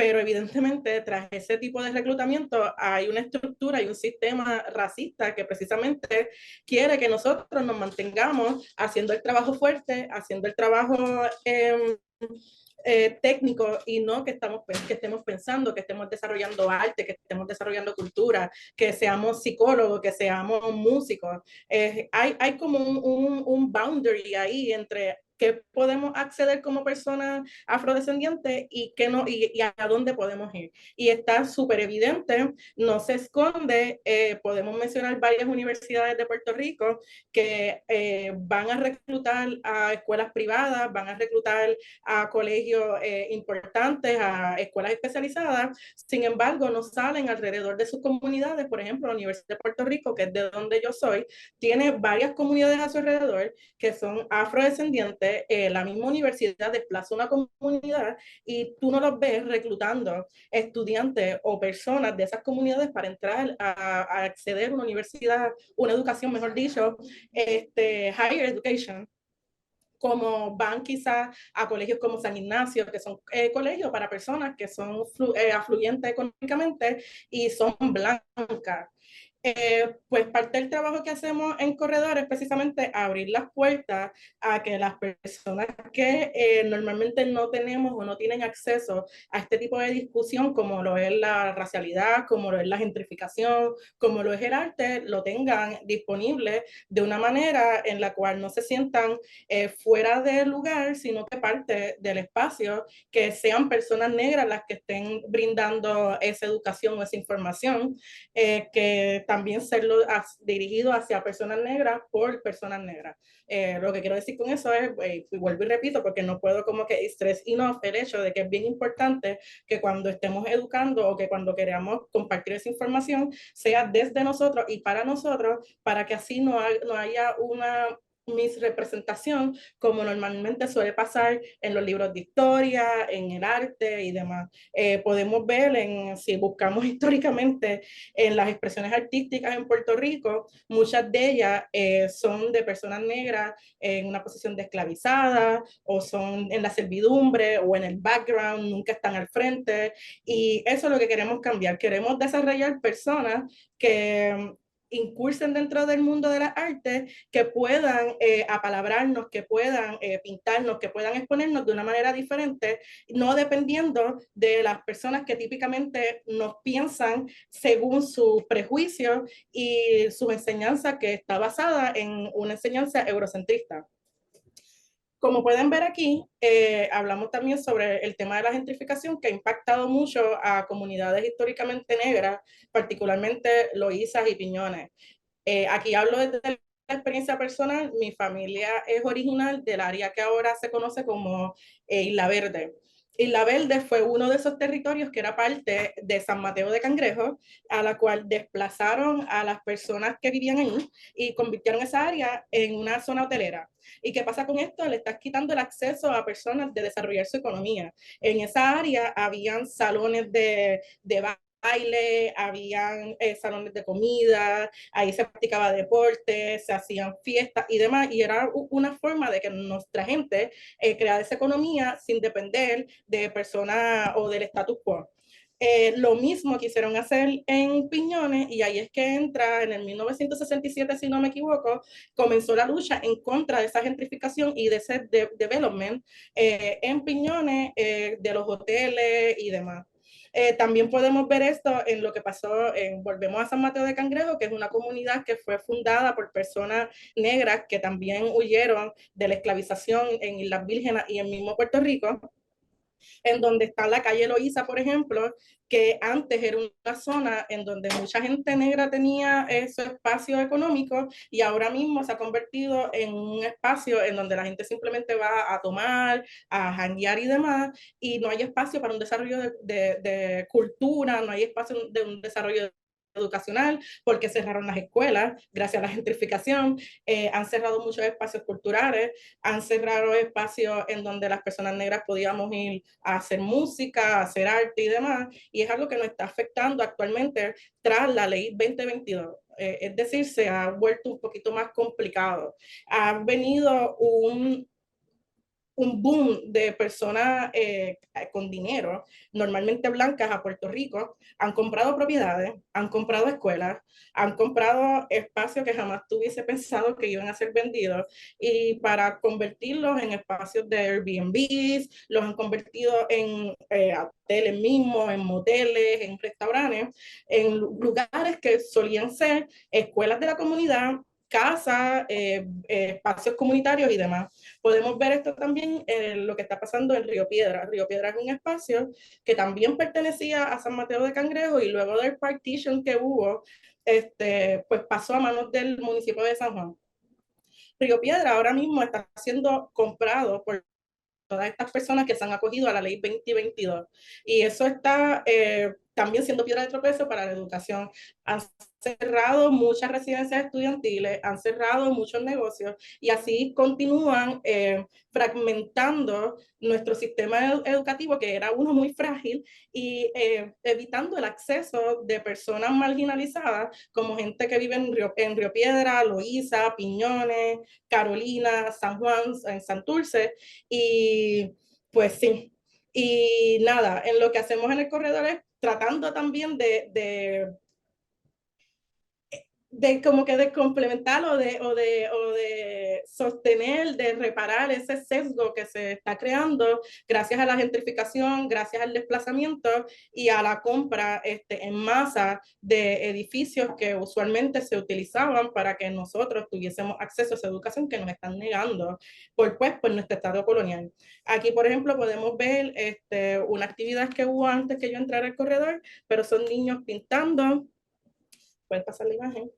pero evidentemente tras ese tipo de reclutamiento hay una estructura y un sistema racista que precisamente quiere que nosotros nos mantengamos haciendo el trabajo fuerte, haciendo el trabajo técnico y no que estemos pensando, que estemos desarrollando arte, que estemos desarrollando cultura, que seamos psicólogos, que seamos músicos. Hay como un boundary ahí entre qué podemos acceder como personas afrodescendientes y qué no, y a dónde podemos ir. Y está súper evidente, no se esconde, podemos mencionar varias universidades de Puerto Rico que van a reclutar a escuelas privadas, van a reclutar a colegios importantes, a escuelas especializadas, sin embargo no salen alrededor de sus comunidades. Por ejemplo, la Universidad de Puerto Rico, que es de donde yo soy, tiene varias comunidades a su alrededor que son afrodescendientes. La misma universidad desplaza una comunidad y tú no los ves reclutando estudiantes o personas de esas comunidades para entrar a acceder a una universidad, una educación, mejor dicho, higher education, como van quizás a colegios como San Ignacio, que son colegios para personas que son afluyentes económicamente y son blancas. Pues parte del trabajo que hacemos en Corredor es precisamente abrir las puertas a que las personas que normalmente no tenemos o no tienen acceso a este tipo de discusión, como lo es la racialidad, como lo es la gentrificación, como lo es el arte, lo tengan disponible de una manera en la cual no se sientan fuera del lugar, sino que parte del espacio, que sean personas negras las que estén brindando esa educación o esa información, que también serlo dirigido hacia personas negras por personas negras. Lo que quiero decir con eso es, y vuelvo y repito, porque no puedo como que stress enough el hecho de que es bien importante que cuando estemos educando o que cuando queramos compartir esa información sea desde nosotros y para nosotros, para que así no haya una misrepresentación como normalmente suele pasar en los libros de historia, en el arte y demás. Podemos ver, si buscamos históricamente en las expresiones artísticas en Puerto Rico, muchas de ellas son de personas negras en una posición de esclavizada o son en la servidumbre o en el background, nunca están al frente, y eso es lo que queremos cambiar. Queremos desarrollar personas que incursen dentro del mundo de las artes, que puedan apalabrarnos, que puedan pintarnos, que puedan exponernos de una manera diferente, no dependiendo de las personas que típicamente nos piensan según sus prejuicios y su enseñanza, que está basada en una enseñanza eurocentrista. Como pueden ver aquí, hablamos también sobre el tema de la gentrificación, que ha impactado mucho a comunidades históricamente negras, particularmente loízas y piñones. Aquí hablo desde la experiencia personal. Mi familia es original del área que ahora se conoce como Isla Verde. Isla Verde fue uno de esos territorios que era parte de San Mateo de Cangrejo, a la cual desplazaron a las personas que vivían ahí y convirtieron esa área en una zona hotelera. ¿Y qué pasa con esto? Le estás quitando el acceso a personas de desarrollar su economía. En esa área habían salones de baile, habían salones de comida, ahí se practicaba deporte, se hacían fiestas y demás, y era una forma de que nuestra gente creara esa economía sin depender de personas o del status quo. Lo mismo quisieron hacer en Piñones, y ahí es que entra en el 1967, si no me equivoco, comenzó la lucha en contra de esa gentrificación y de ese development en Piñones, de los hoteles y demás. También podemos ver esto en lo que pasó, volvemos a San Mateo de Cangrejo, que es una comunidad que fue fundada por personas negras que también huyeron de la esclavización en Islas Vírgenes y en mismo Puerto Rico, en donde está la calle Loíza, por ejemplo, que antes era una zona en donde mucha gente negra tenía su espacio económico, y ahora mismo se ha convertido en un espacio en donde la gente simplemente va a tomar, a janguear y demás, y no hay espacio para un desarrollo de cultura, no hay espacio de un desarrollo educacional, porque cerraron las escuelas gracias a la gentrificación, han cerrado muchos espacios culturales, han cerrado espacios en donde las personas negras podíamos ir a hacer música, a hacer arte y demás, y es algo que nos está afectando actualmente tras la ley 2022. Es decir, se ha vuelto un poquito más complicado. Ha venido un boom de personas con dinero, normalmente blancas, a Puerto Rico, han comprado propiedades, han comprado escuelas, han comprado espacios que jamás tuviese pensado que iban a ser vendidos, y para convertirlos en espacios de Airbnb, los han convertido en hoteles mismos, en moteles, en restaurantes, en lugares que solían ser escuelas de la comunidad, casas, espacios comunitarios y demás. Podemos ver esto también en lo que está pasando en Río Piedra. Río Piedra es un espacio que también pertenecía a San Mateo de Cangrejo, y luego del partition que hubo, pues pasó a manos del municipio de San Juan. Río Piedra ahora mismo está siendo comprado por todas estas personas que se han acogido a la ley 2022. Y eso está también siendo piedra de tropiezo para la educación. Han cerrado muchas residencias estudiantiles, han cerrado muchos negocios, y así continúan fragmentando nuestro sistema educativo, que era uno muy frágil, y evitando el acceso de personas marginalizadas, como gente que vive en Río Piedra, Loíza, Piñones, Carolina, San Juan, en Santurce. Y pues sí, y nada, en lo que hacemos en el corredor es tratando también de como que de complementar o de sostener, de reparar ese sesgo que se está creando gracias a la gentrificación, gracias al desplazamiento y a la compra en masa de edificios que usualmente se utilizaban para que nosotros tuviésemos acceso a esa educación que nos están negando por nuestro estado colonial. Aquí, por ejemplo, podemos ver una actividad que hubo antes que yo entrara al corredor, pero son niños pintando. Pueden pasar la imagen.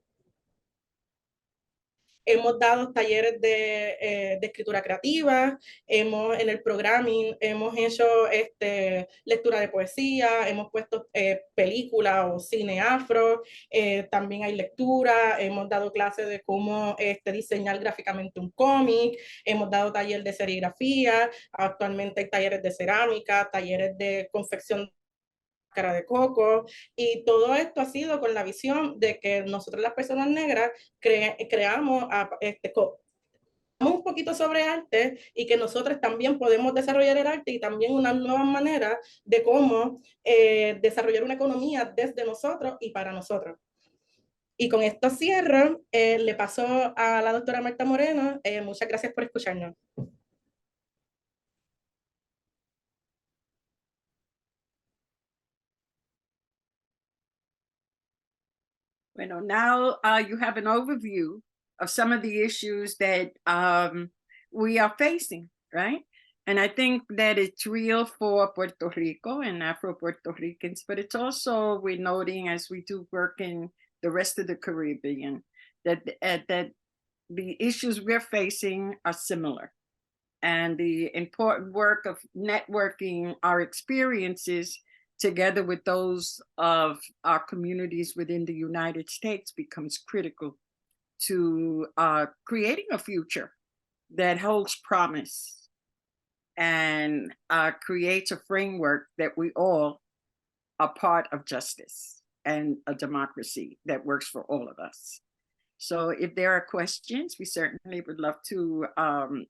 Hemos dado talleres de escritura creativa, en el programming hemos hecho lectura de poesía, hemos puesto película o cine afro, también hay lectura, hemos dado clases de cómo diseñar gráficamente un cómic, hemos dado taller de serigrafía, actualmente hay talleres de cerámica, talleres de confección cara de coco, y todo esto ha sido con la visión de que nosotros las personas negras creamos un poquito sobre arte, y que nosotros también podemos desarrollar el arte y también una nueva manera de cómo desarrollar una economía desde nosotros y para nosotros. Y con esto cierro, le paso a la doctora Marta Moreno. Muchas gracias por escucharnos. Bueno, now you have an overview of some of the issues that we are facing, right? And I think that it's real for Puerto Rico and Afro Puerto Ricans, but it's also, we're noting as we do work in the rest of the Caribbean, that the issues we're facing are similar. And the important work of networking our experiences together with those of our communities within the United States becomes critical to creating a future that holds promise and creates a framework that we all are part of justice and a democracy that works for all of us. So if there are questions, we certainly would love to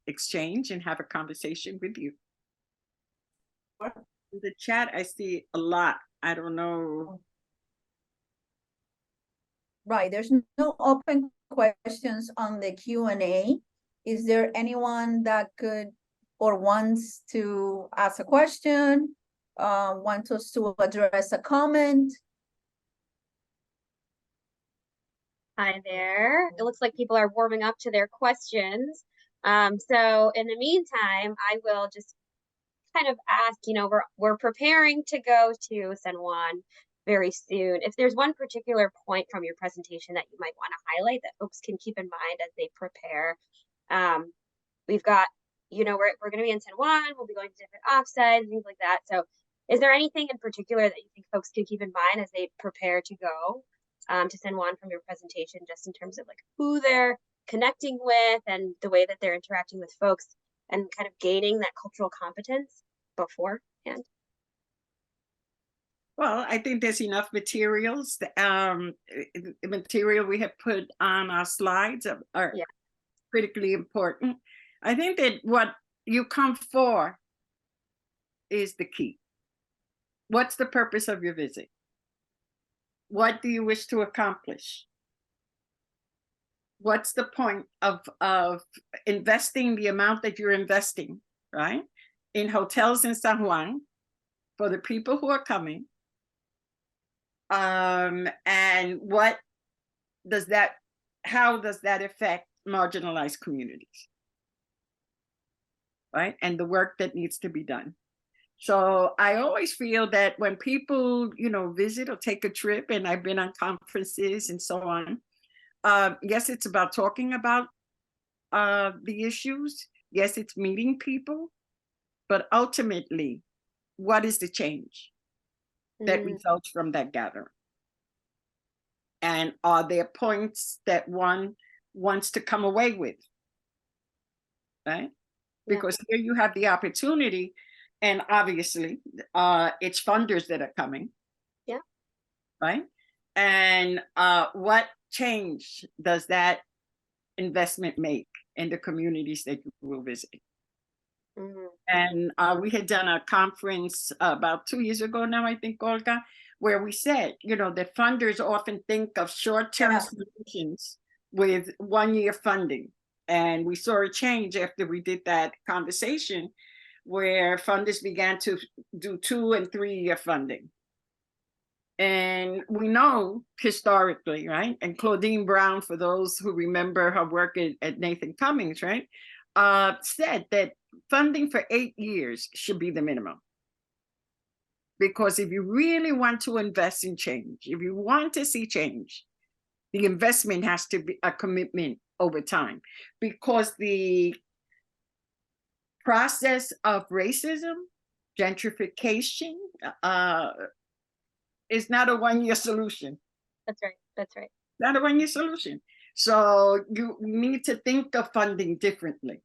exchange and have a conversation with you. In the chat, I see a lot. I don't know. Right, there's no open questions on the Q&A. Is there anyone that could or wants to ask a question, wants us to address a comment? Hi there. It looks like people are warming up to their questions. So in the meantime, I will just kind of ask, we're preparing to go to San Juan very soon. If there's one particular point from your presentation that you might want to highlight that folks can keep in mind as they prepare. We've got, we're going to be in San Juan, we'll be going to different offsites, things like that. So is there anything in particular that you think folks can keep in mind as they prepare to go to San Juan from your presentation, just in terms of like who they're connecting with and the way that they're interacting with folks and kind of gaining that cultural competence beforehand? Well, I think there's enough materials. The material we have put on our slides are critically important. I think that what you come for is the key. What's the purpose of your visit? What do you wish to accomplish? What's the point of investing the amount that you're investing, right? In hotels in San Juan for the people who are coming. And what does that, how does that affect marginalized communities? Right? And the work that needs to be done. So I always feel that when people, you know, visit or take a trip, and I've been on conferences and so on, yes, it's about talking about the issues. Yes, it's meeting people, but ultimately, what is the change that results from that gathering? And are there points that one wants to come away with, right? Because here you have the opportunity, and obviously it's funders that are coming. Yeah. Right. And what change does that investment make in the communities that you will visit? And we had done a conference about 2 years ago now, I think, Olga, where we said, you know, that funders often think of short-term solutions with 1 year funding. And we saw a change after we did that conversation, where funders began to do 2 and 3 year funding. And we know historically, right? And Claudine Brown, for those who remember her work at Nathan Cummings, right? Said that funding for 8 years should be the minimum. Because if you really want to invest in change, if you want to see change, the investment has to be a commitment over time, because the process of racism, gentrification, is not a 1 year solution. That's right. That's right. Not a 1 year solution. So you need to think of funding differently.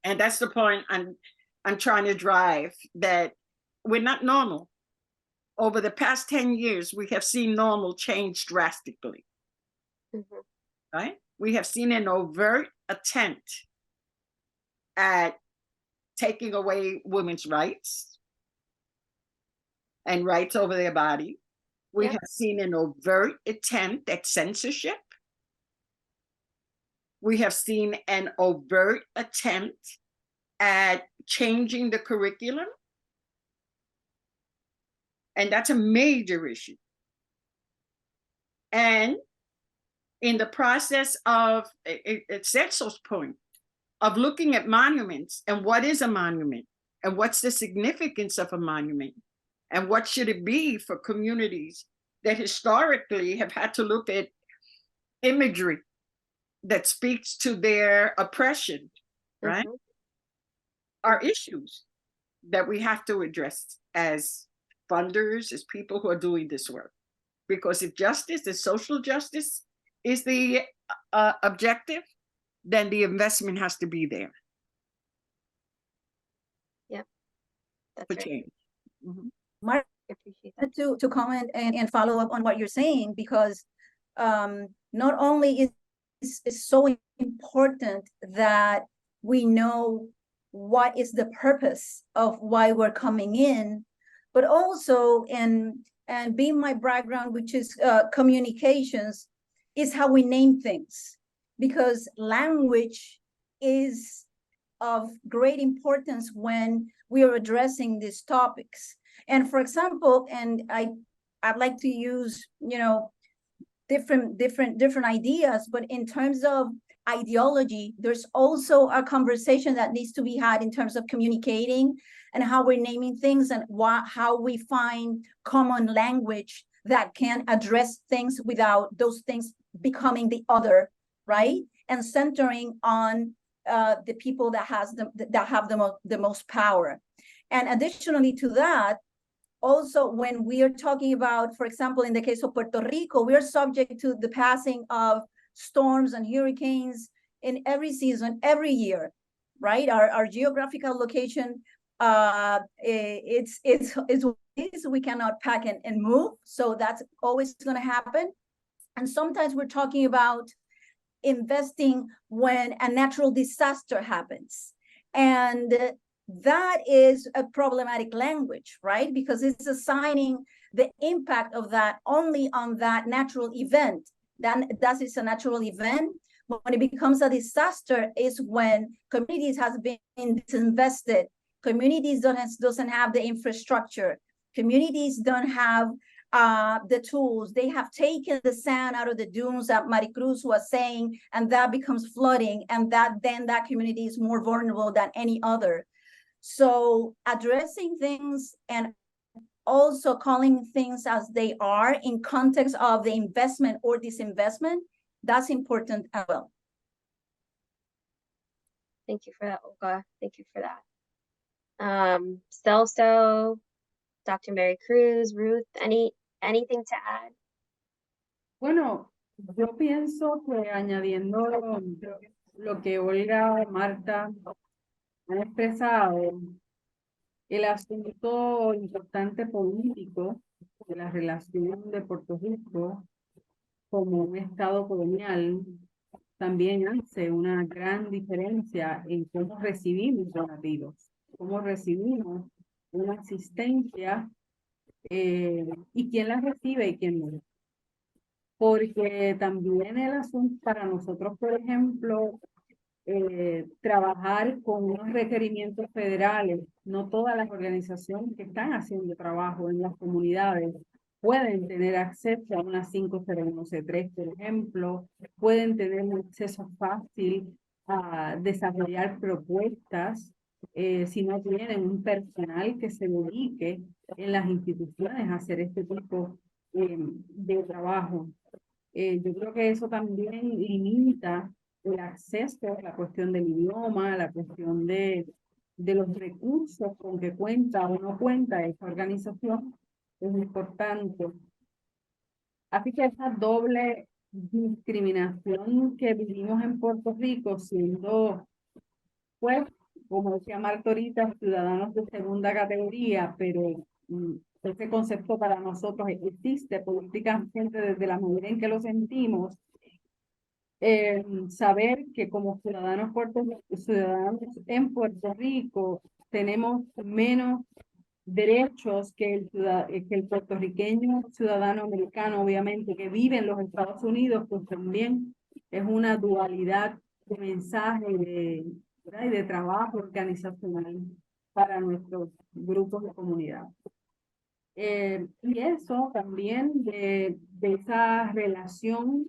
And that's the point I'm trying to drive, that we're not normal. Over the past 10 years, we have seen normal change drastically. Right? We have seen an overt attempt at taking away women's rights and rights over their body. We have seen an overt attempt at censorship. We have seen an overt attempt at changing the curriculum. And that's a major issue. And in the process of, at Celso's point, of looking at monuments and what is a monument and what's the significance of a monument and what should it be for communities that historically have had to look at imagery that speaks to their oppression, right? Are issues that we have to address as funders, as people who are doing this work. Because if justice, the social justice, is the objective, then the investment has to be there. Yeah, that's for right. change. Mark, I appreciate that. to comment and follow up on what you're saying, because not only is so important that we know what is the purpose of why we're coming in, but also, and being my background, which is communications, is how we name things, because language is of great importance when we are addressing these topics. And for example, and I'd like to use, you know, different ideas, but in terms of ideology, there's also a conversation that needs to be had in terms of communicating and how we're naming things, and how we find common language that can address things without those things becoming the other, right? And centering on the people that have the most power. And additionally to that, also, when we are talking about, for example, in the case of Puerto Rico, we are subject to the passing of storms and hurricanes in every season, every year, right? Our geographical location, we cannot pack and move, so that's always going to happen. And sometimes we're talking about investing when a natural disaster happens. And that is a problematic language, right? Because it's assigning the impact of that only on that natural event. That is a natural event. When it becomes a disaster is when communities has been disinvested. Communities doesn't have the infrastructure. Communities don't have the tools. They have taken the sand out of the dunes that Maricruz was saying, and that becomes flooding, and then that community is more vulnerable than any other. So addressing things and also calling things as they are in context of the investment or disinvestment, that's important as well. Thank you for that, Olga. Thank you for that. Celso, Dr. Mary Cruz, Ruth, anything to add? Bueno, yo pienso que añadiendo lo que Olga, Marta han expresado, el asunto importante político de la relación de Puerto Rico como un estado colonial también hace una gran diferencia en cómo recibimos donativos, cómo recibimos una asistencia y quién la recibe y quién no. Porque también el asunto para nosotros, por ejemplo, trabajar con unos requerimientos federales, no todas las organizaciones que están haciendo trabajo en las comunidades pueden tener acceso a una 501c3, por ejemplo, pueden tener un acceso fácil a desarrollar propuestas si no tienen un personal que se dedique en las instituciones a hacer este tipo de trabajo. Yo creo que eso también limita el acceso, la cuestión del idioma, la cuestión de los recursos con que cuenta o no cuenta esa organización es importante. Así que esa doble discriminación que vivimos en Puerto Rico, siendo, pues, como decía Marta ahorita, ciudadanos de segunda categoría, pero ese concepto para nosotros existe políticamente desde la manera en que lo sentimos. Saber que como ciudadanos en Puerto Rico tenemos menos derechos que el puertorriqueño ciudadano americano, obviamente, que vive en los Estados Unidos, pues también es una dualidad de mensaje y de trabajo organizacional para nuestros grupos de comunidad. Y eso también de esa relación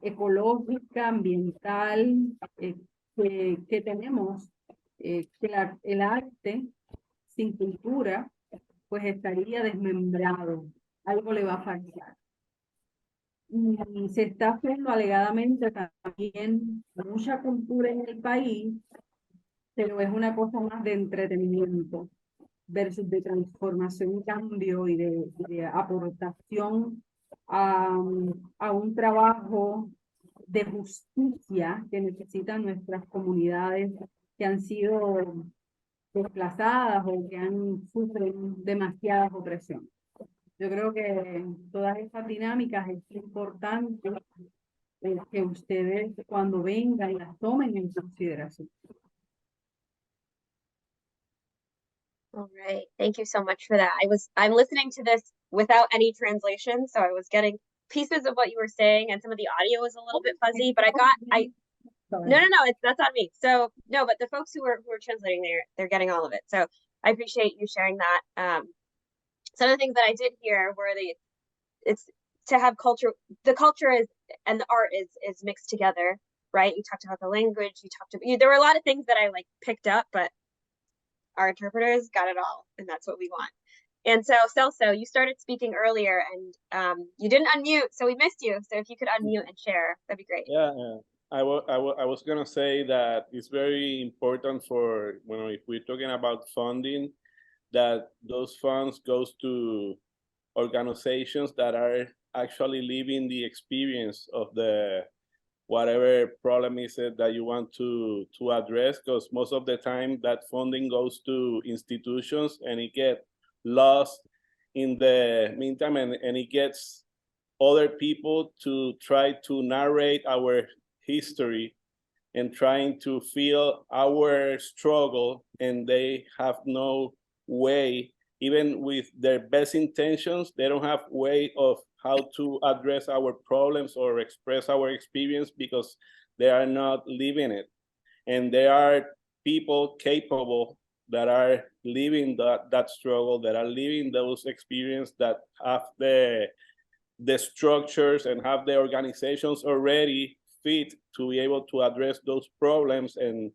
ecológica, ambiental, que tenemos, que el arte sin cultura, pues estaría desmembrado, algo le va a faltar. Y se está haciendo alegadamente también mucha cultura en el país, pero es una cosa más de entretenimiento versus de transformación y cambio y de aportación a un trabajo de justicia que necesitan nuestras comunidades que han sido desplazadas o que sufren demasiadas opresiones. Yo creo que todas estas dinámicas es importante que ustedes cuando vengan las tomen en consideración. All right. Thank you so much for that. I'm listening to this without any translation, so I was getting pieces of what you were saying, and some of the audio was a little bit fuzzy, but no, that's on me. So no, but the folks who are translating, they're getting all of it. So I appreciate you sharing that. Some of the things that I did hear were it's to have culture. The culture is and the art is mixed together, right? You talked about the language. There were a lot of things that I picked up, but our interpreters got it all, and that's what we want. And so, Celso, you started speaking earlier, and you didn't unmute, so we missed you. So if you could unmute and share, that'd be great. Yeah, I was gonna say that it's very important for if we're talking about funding, that those funds goes to organizations that are actually living the experience of the whatever problem is it that you want to address, because most of the time that funding goes to institutions and it gets lost in the meantime, and it gets other people to try to narrate our history and trying to feel our struggle, and they have no way, even with their best intentions, they don't have way of how to address our problems or express our experience because they are not living it. And there are people capable that are living that struggle, that are living those experiences, that have the structures and have the organizations already fit to be able to address those problems. And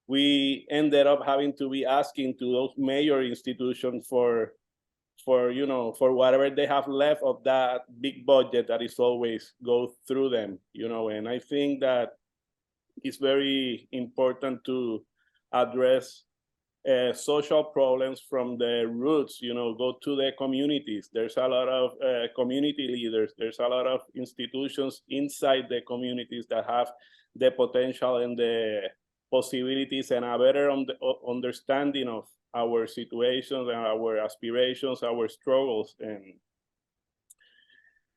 we ended up having to be asking to those major institutions for whatever they have left of that big budget that is always go through them, and I think that it's very important to address social problems from the roots, go to the communities. There's a lot of community leaders. There's a lot of institutions inside the communities that have the potential and the possibilities and a better understanding of our situations and our aspirations, our struggles.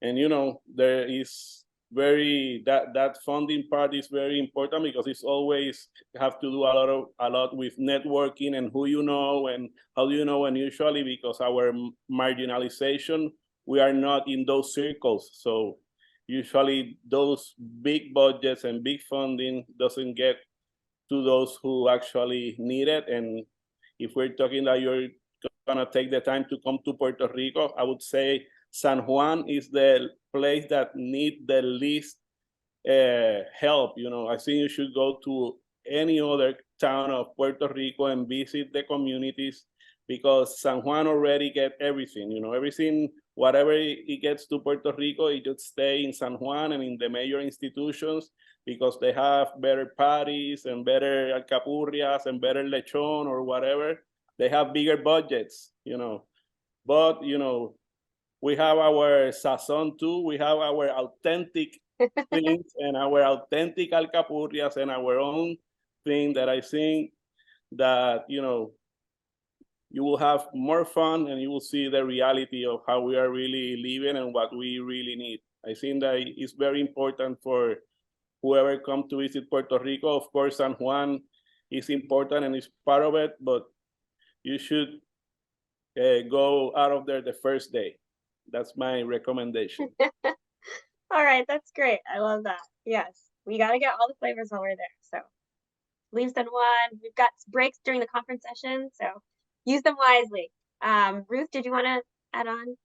And there is that funding part is very important because it's always have to do a lot with networking and who you know and how do you know. And usually because our marginalization, we are not in those circles, so usually those big budgets and big funding doesn't get to those who actually need it. And if we're talking that you're gonna take the time to come to Puerto Rico, I would say San Juan is the place that need the least help. I think you should go to any other town of Puerto Rico and visit the communities, because San Juan already get everything. Everything, whatever it gets to Puerto Rico, it just stay in San Juan and in the major institutions, because they have better parties and better alcapurrias and better lechon or whatever. They have bigger budgets, but we have our sazon too. We have our authentic things and our authentic alcapurrias and our own thing that I think that, you will have more fun and you will see the reality of how we are really living and what we really need. I think that it's very important for whoever comes to visit Puerto Rico. Of course, San Juan is important and is part of it, but you should go out of there the first day. That's my recommendation. All right, that's great. I love that. Yes, we got to get all the flavors while we're there. So leave San Juan. We've got breaks during the conference session, so use them wisely. Ruth, did you want to add on?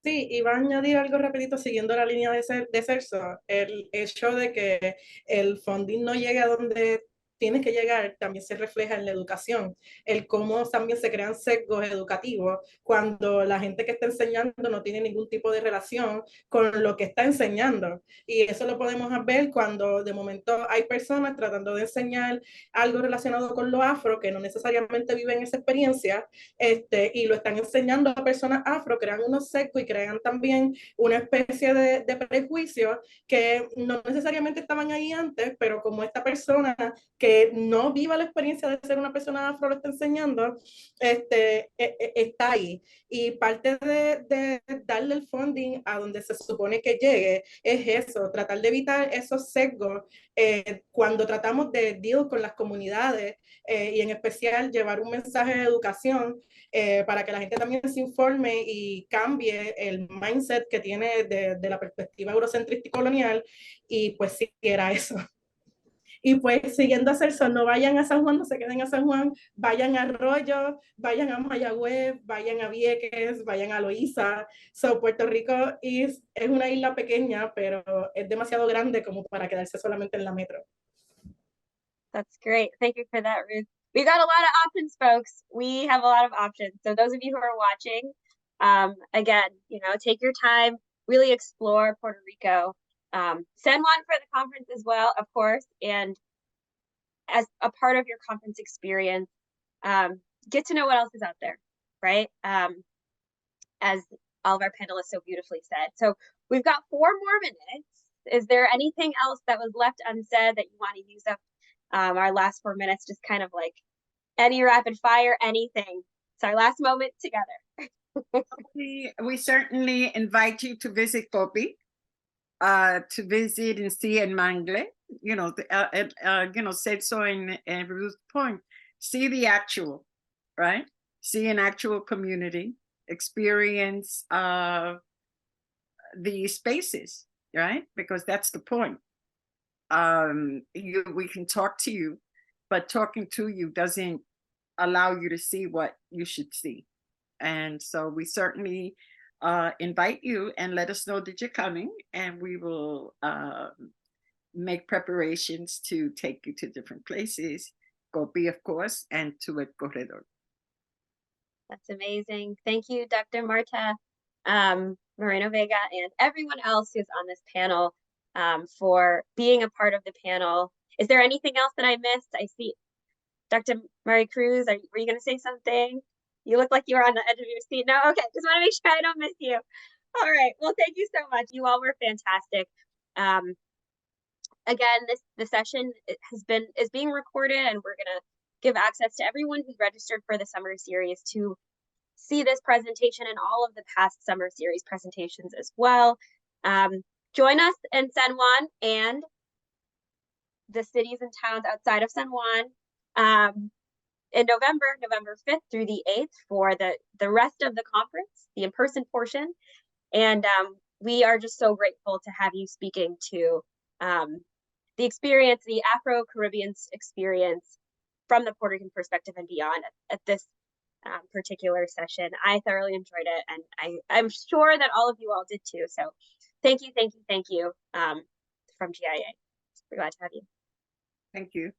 Sí, iba a añadir algo rapidito siguiendo la línea de Celso. El hecho de que el funding no llegue a donde tiene que llegar también se refleja en la educación, el cómo también se crean sesgos educativos cuando la gente que está enseñando no tiene ningún tipo de relación con lo que está enseñando. Y eso lo podemos ver cuando de momento hay personas tratando de enseñar algo relacionado con lo afro que no necesariamente viven esa experiencia, y lo están enseñando a personas afro, crean unos sesgos y crean también una especie de prejuicios que no necesariamente estaban ahí antes, pero como esta persona que no viva la experiencia de ser una persona afro lo está enseñando, está ahí. Y parte de darle el funding a donde se supone que llegue es eso, tratar de evitar esos sesgos cuando tratamos de deal con las comunidades y en especial llevar un mensaje de educación para que la gente también se informe y cambie el mindset que tiene de la perspectiva eurocentrista y colonial. Y pues sí, era eso. Y pues siguiendo a Celso, no vayan a San Juan, no se queden a San Juan, vayan a Arroyo, vayan a Mayagüez, vayan a Vieques, vayan a Loíza. So, Puerto Rico es una isla pequeña, pero es demasiado grande como para quedarse solamente en la metro. That's great. Thank you for that, Ruth. We got a lot of options, folks. We have a lot of options. So those of you who are watching, again, take your time, really explore Puerto Rico. Send one for the conference as well, of course, and as a part of your conference experience, get to know what else is out there, right? As all of our panelists so beautifully said. So we've got 4 more minutes. Is there anything else that was left unsaid that you want to use up our last 4 minutes? Just kind of like any rapid fire, anything. It's our last moment together. We certainly invite you to visit Copi, to visit and see El Mangle, you know, said so in Ruth's point, see the actual, right? See an actual community, experience the spaces, right? Because that's the point. We can talk to you, but talking to you doesn't allow you to see what you should see. And so we certainly invite you and let us know that you're coming, and we will make preparations to take you to different places, Gopi, of course, and to El Corredor. That's amazing. Thank you, Dr. Marta, Moreno Vega, and everyone else who's on this panel for being a part of the panel. Is there anything else that I missed? I see Dr. Mari Cruz, were you going to say something? You look like you were on the edge of your seat. No, okay, just want to make sure I don't miss you. All right, well, thank you so much. You all were fantastic. Again, the session is being recorded, and we're going to give access to everyone who registered for the summer series to see this presentation and all of the past summer series presentations as well. Join us in San Juan and the cities and towns outside of San Juan in November 5th through the 8th for the rest of the conference, the in-person portion. And we are just so grateful to have you speaking to the experience, the Afro-Caribbean experience from the Puerto Rican perspective and beyond at this particular session. I thoroughly enjoyed it, and I'm sure that all of you all did too. So thank you from GIA. We're glad to have you. Thank you.